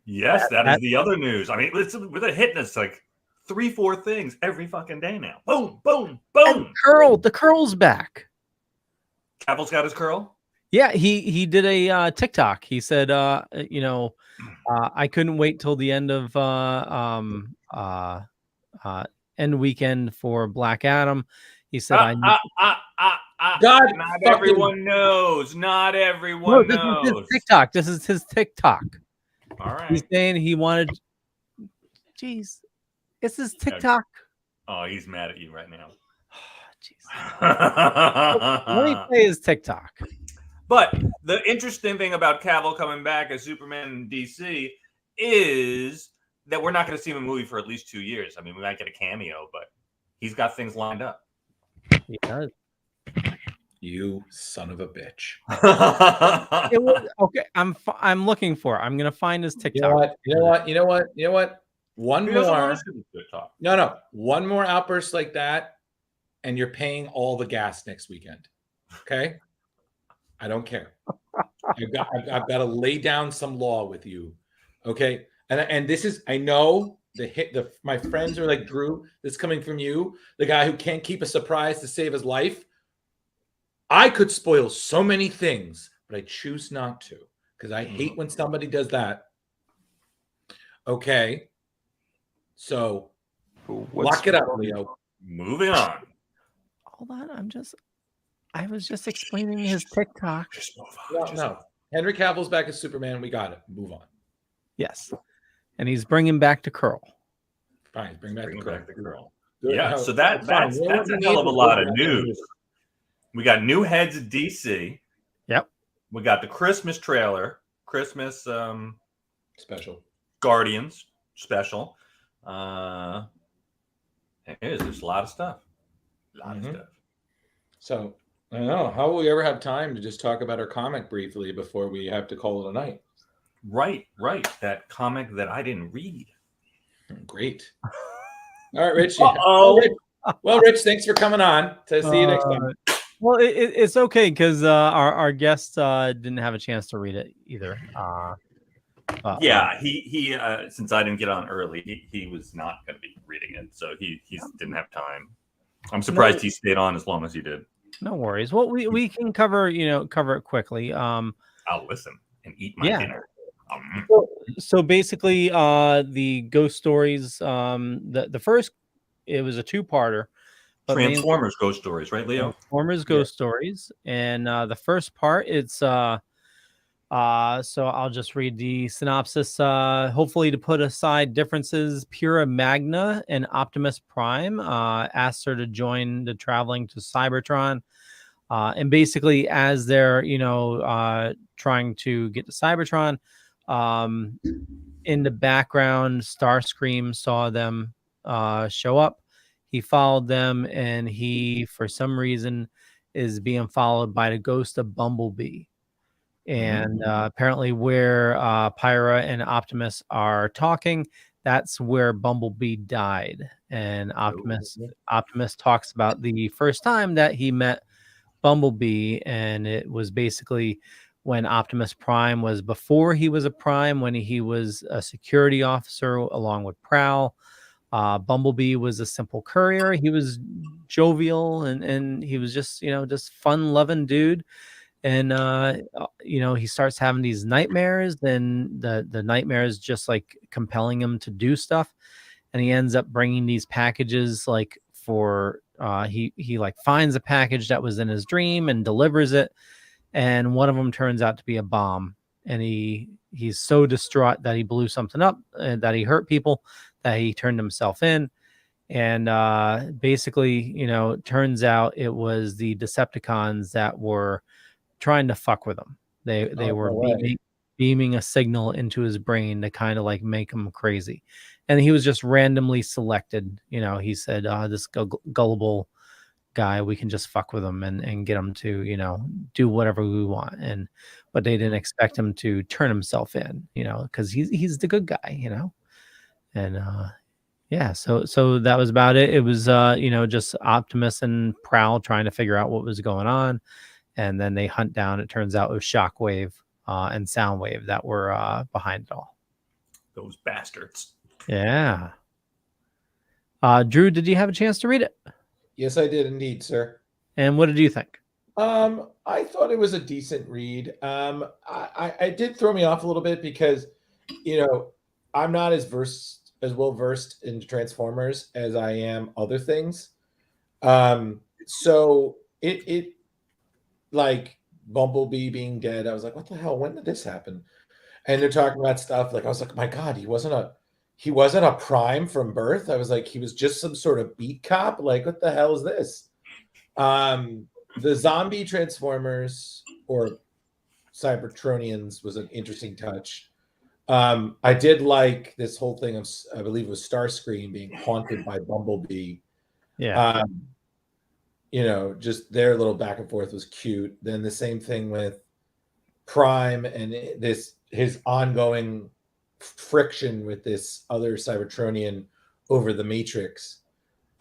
Yes, that is the other news. I mean, they're hitting us like 3-4 things every fucking day now. Boom, boom, boom. The curl's back. Cavill's got his curl. Yeah, he did a TikTok. He said, I couldn't wait till the end of end weekend for Black Adam. He said, God, not everyone knows. Not everyone knows. This is his TikTok. This is his TikTok. All right. He's saying he wanted. Jeez, it's his TikTok. Oh, he's mad at you right now. Jeez. Let me play his TikTok. But the interesting thing about Cavill coming back as Superman in DC is that we're not going to see him in a movie for at least 2 years. I mean, we might get a cameo, but he's got things lined up. He does. You son of a bitch. Okay, I'm looking for it. I'm gonna find his TikTok. You know what? One more. No. One more outburst like that, and you're paying all the gas next weekend. Okay? I don't care. I've got to lay down some law with you. Okay? And this is, I know my friends are like, Drew, this is coming from you, the guy who can't keep a surprise to save his life. I could spoil so many things, but I choose not to because I hate when somebody does that. Okay. So lock it up, Leo. Moving on. Hold on. I was just explaining his TikTok. Just move on. No. Henry Cavill's back as Superman. We got it. Move on. Yes. And he's bringing back the curl. Fine. Bring back the curl. Yeah. So that's a hell of a lot of news. We got new heads at DC. Yep. We got the Christmas trailer, Christmas special, Guardians special. There's a lot of stuff. So I don't know. How will we ever have time to just talk about our comic briefly before we have to call it a night? Right. That comic that I didn't read. Great. All right, Rich. Well, Rich, thanks for coming on. See you next time. Well, it's okay because our guest didn't have a chance to read it either. Yeah, he since I didn't get on early, he was not going to be reading it, so he didn't have time. I'm surprised he stayed on as long as he did. No worries. Well, we can cover it quickly. I'll listen and eat my dinner. So basically, the Ghost Stories. The first, it was a two-parter. Transformers Ghost Stories, right, Leo? Transformers Ghost Stories, and the first part, it's so I'll just read the synopsis. Hopefully, to put aside differences, Pyra Magna and Optimus Prime asked her to join the traveling to Cybertron, and basically, as they're trying to get to Cybertron, in the background, Starscream saw them show up. He followed them, and he, for some reason, is being followed by the ghost of Bumblebee. And apparently where Pyra and Optimus are talking, that's where Bumblebee died. And Optimus talks about the first time that he met Bumblebee, and it was basically when Optimus Prime was before he was a Prime, when he was a security officer along with Prowl. Bumblebee was a simple courier. He was jovial and he was just, just fun loving dude. And he starts having these nightmares, and the nightmares just like compelling him to do stuff. And he ends up bringing these packages like for he like finds a package that was in his dream and delivers it, and one of them turns out to be a bomb. And he's so distraught that he blew something up, that he hurt people, that he turned himself in. And basically, turns out it was the Decepticons that were trying to fuck with him. They were beaming a signal into his brain to kind of like make him crazy. And he was just randomly selected. He said, this gullible guy, we can just fuck with him and get him to, do whatever we want. But they didn't expect him to turn himself in, because he's the good guy, and yeah, so that was about it. It was just Optimus and Prowl trying to figure out what was going on, and then they hunt down. It turns out it was Shockwave and Soundwave that were behind it all. Those bastards. Yeah. Drew, did you have a chance to read it? Yes, I did indeed, sir. And what did you think? I thought it was a decent read. I did throw me off a little bit because, I'm not as well versed in Transformers as I am other things. So it like Bumblebee being dead, I was like, what the hell? When did this happen? And they're talking about stuff like, I was like, my God, he wasn't a Prime from birth. I was like, he was just some sort of beat cop. Like, what the hell is this? The zombie Transformers or Cybertronians was an interesting touch. I did like this whole thing of, I believe it was Starscream being haunted by Bumblebee. Yeah. Just their little back and forth was cute. Then the same thing with Prime and his ongoing friction with this other Cybertronian over the Matrix.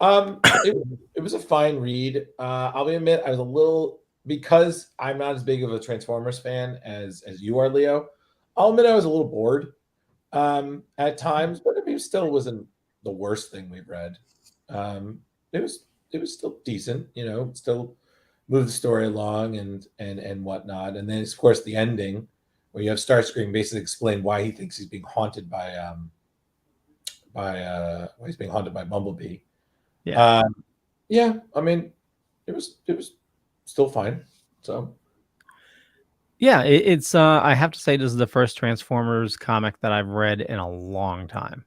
It was a fine read. I'll admit I was a little, because I'm not as big of a Transformers fan as you are, Leo. I'll admit I was a little bored at times, but it still wasn't the worst thing we've read. It was still decent, still moved the story along and whatnot. And then of course the ending where you have Starscream basically explain why he thinks he's being haunted by Bumblebee. Yeah. I mean, it was still fine. So yeah, it's I have to say this is the first Transformers comic that I've read in a long time.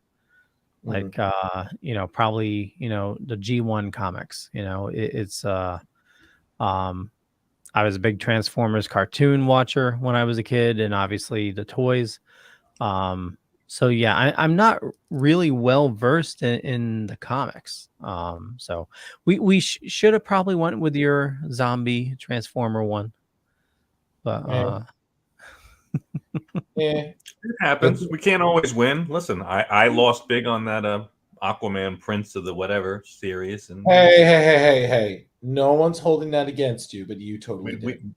Like probably the G1 comics. I was a big Transformers cartoon watcher when I was a kid, and obviously the toys. So yeah, I'm not really well versed in the comics. So we should have probably went with your zombie Transformer one, but yeah, it happens. We can't always win. Listen, I lost big on that Aquaman Prince of the whatever series, and hey, no one's holding that against you, but you totally did.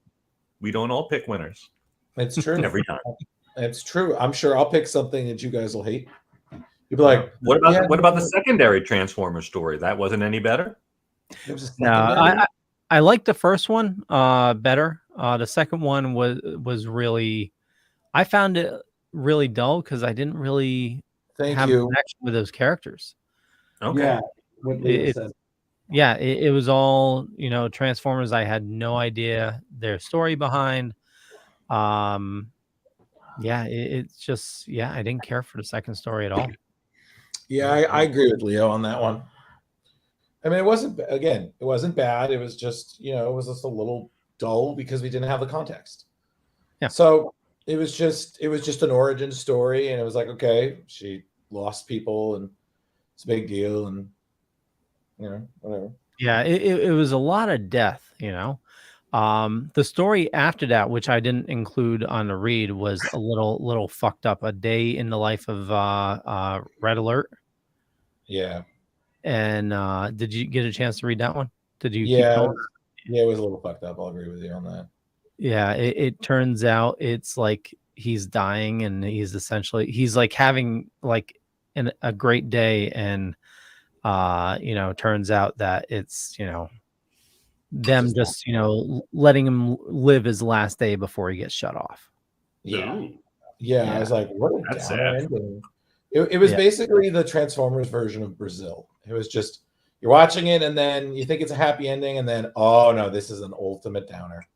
We don't all pick winners. It's true. Every time. It's true. I'm sure I'll pick something that you guys will hate. You'll be like, what about the secondary Transformer story? That wasn't any better? No, I liked the first one better. The second one was really, I found it really dull because I didn't really have a connection with those characters. Okay. Yeah. It was all, Transformers. I had no idea their story behind. It's just, I didn't care for the second story at all. Yeah, I agree with Leo on that one. I mean, it wasn't bad. It was just, it was just a little dull because we didn't have the context. Yeah. So it was just an origin story, and it was like, okay, she lost people, and it's a big deal, and whatever. Yeah, it was a lot of death, The story after that, which I didn't include on the read, was a little fucked up. A day in the life of Red Alert. Yeah. And did you get a chance to read that one? Did you keep Yeah. going? Yeah, it was a little fucked up. I'll agree with you on that. Yeah, it turns out it's like he's dying, and he's like having like a great day, and turns out that it's them just letting him live his last day before he gets shut off. Yeah. Yeah. I was like, what a That's downer sad. ending. It was basically the Transformers version of Brazil. It was just you're watching it and then you think it's a happy ending, and then oh no, this is an ultimate downer.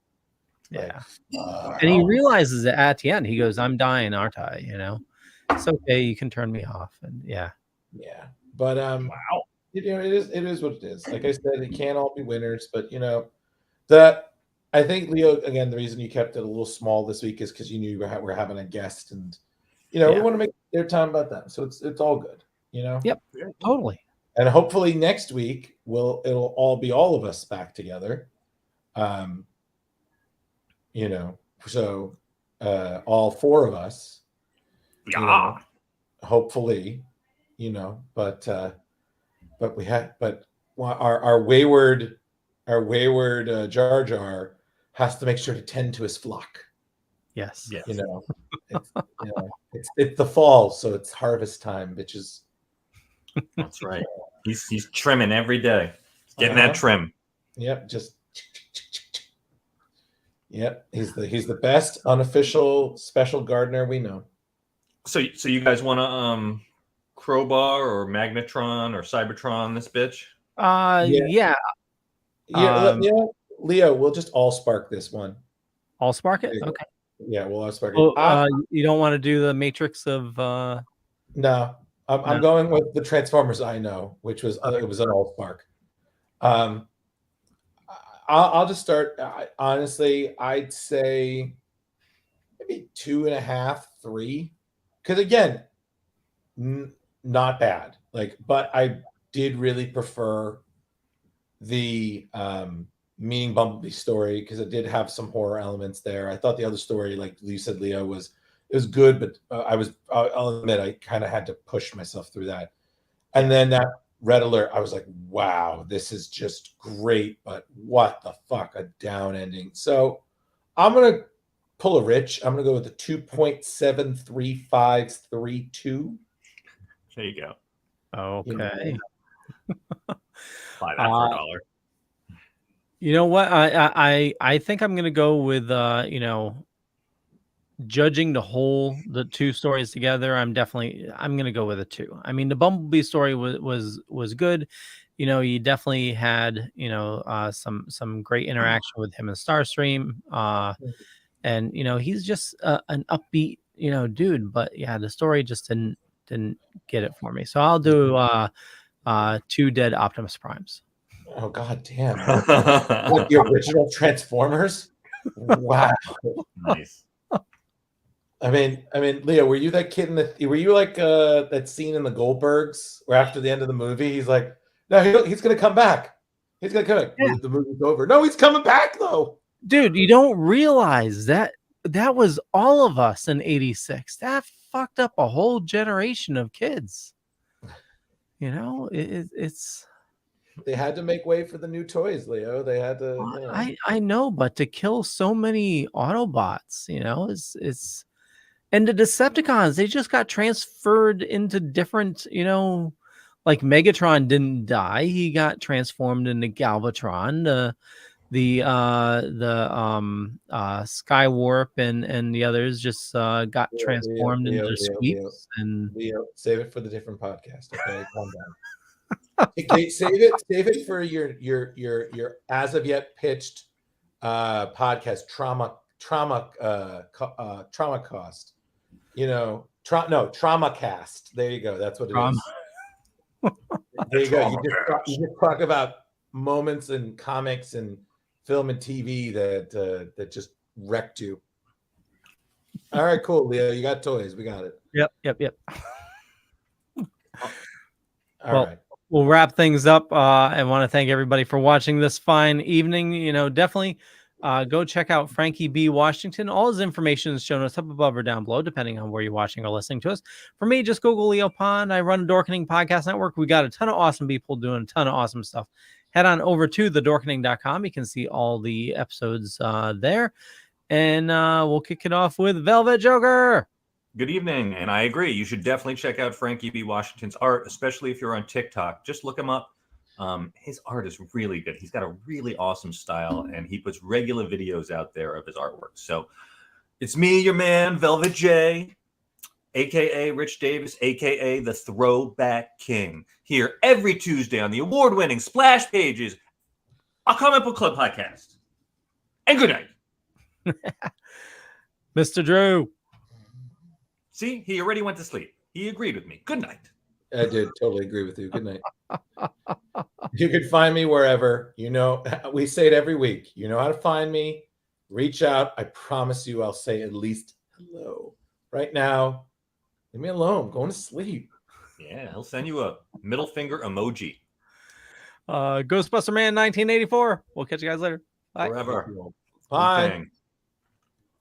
Yeah. And he realizes that at the end, he goes, I'm dying, aren't I? It's okay, you can turn me off. And yeah. But wow. It is what it is. Like I said, it can't all be winners, but that I think, Leo, again, the reason you kept it a little small this week is because you knew we're having a guest, and we want to make their time about them. So it's all good, Yep, totally. And hopefully next week it'll all be all of us back together. So all four of us. Yeah. Hopefully, but our wayward Jar Jar has to make sure to tend to his flock. Yes. It's the fall, so it's harvest time, bitches. That's right. He's trimming every day, getting that trim. Yep, he's the best unofficial special gardener we know. So you guys want to crowbar or Magnetron or Cybertron this bitch? Yeah. Leo, we'll just all spark this one. All spark it? Okay. Yeah, we'll all spark it. You don't want to do the Matrix of No. I'm going with the Transformers I know, which was it was an all spark. I'll just start. Honestly, I'd say maybe 2.5, 3, because again, not bad. But I did really prefer the Meeting Bumblebee story because it did have some horror elements there. I thought the other story, like you said, Leo, was good, but I'll admit I kind of had to push myself through that. And then that Red Alert, I was like, wow, this is just great, but what the fuck, a down ending. So I'm gonna pull a Rich. I'm gonna go with the 2.73532. There you go. Okay. Buy that for $1. You know what? I think I'm gonna go with judging the two stories together. I'm gonna go with a 2. I mean, the Bumblebee story was good. You definitely had some great interaction with him and Starstream. And he's just an upbeat dude. But yeah, the story just didn't get it for me. So I'll do 2 dead Optimus Primes. Oh god damn! Like the original Transformers. Wow. Nice. I mean, Leo, were you that kid were you like that scene in the Goldbergs where after the end of the movie, he's like, no, he's going to come back. He's going to come back. Yeah. The movie's over. No, he's coming back though. Dude, you don't realize that was all of us in 86. That fucked up a whole generation of kids. It's they had to make way for the new toys, Leo. They had to. I know, but to kill so many Autobots, it's and the Decepticons, they just got transferred into different, like Megatron didn't die; he got transformed into Galvatron. The Skywarp and the others just got transformed into Sweeps. And Leo, save it for the different podcast. Okay, calm down. Okay, save it for your as of yet pitched podcast trauma cost. Trauma cast. There you go. That's what it is. There you go. You just talk about moments in comics and film and TV that just wrecked you. All right, cool, Leo. You got toys. We got it. Yep. All right. We'll wrap things up. I want to thank everybody for watching this fine evening. Definitely Go check out Frankie B Washington. All his information is shown us up above or down below, depending on where you're watching or listening to us. For me, just Google Leo Pond. I run a Dorkening podcast network. We got a ton of awesome people doing a ton of awesome stuff. Head on over to thedorkening.com. You can see all the episodes there. And we'll kick it off with Velvet Joker. Good evening, and I agree. You should definitely check out Frankie B Washington's art, especially if you're on TikTok. Just look him up. His art is really good. He's got a really awesome style, and he puts regular videos out there of his artwork. So it's me, your man, Velvet J, a.k.a. Rich Davis, a.k.a. the Throwback King, here every Tuesday on the award-winning Splash Pages, a comic book club podcast. And good night. Mr. Drew. See, he already went to sleep. He agreed with me. Good night. I did totally agree with you. Good night. You can find me wherever. You know, we say it every week. You know how to find me. Reach out. I promise you I'll say at least hello. Right now, leave me alone. I'm going to sleep. Yeah, he'll send you a middle finger emoji. Ghostbuster Man 1984. We'll catch you guys later. Bye. Forever. Bye. Good thing.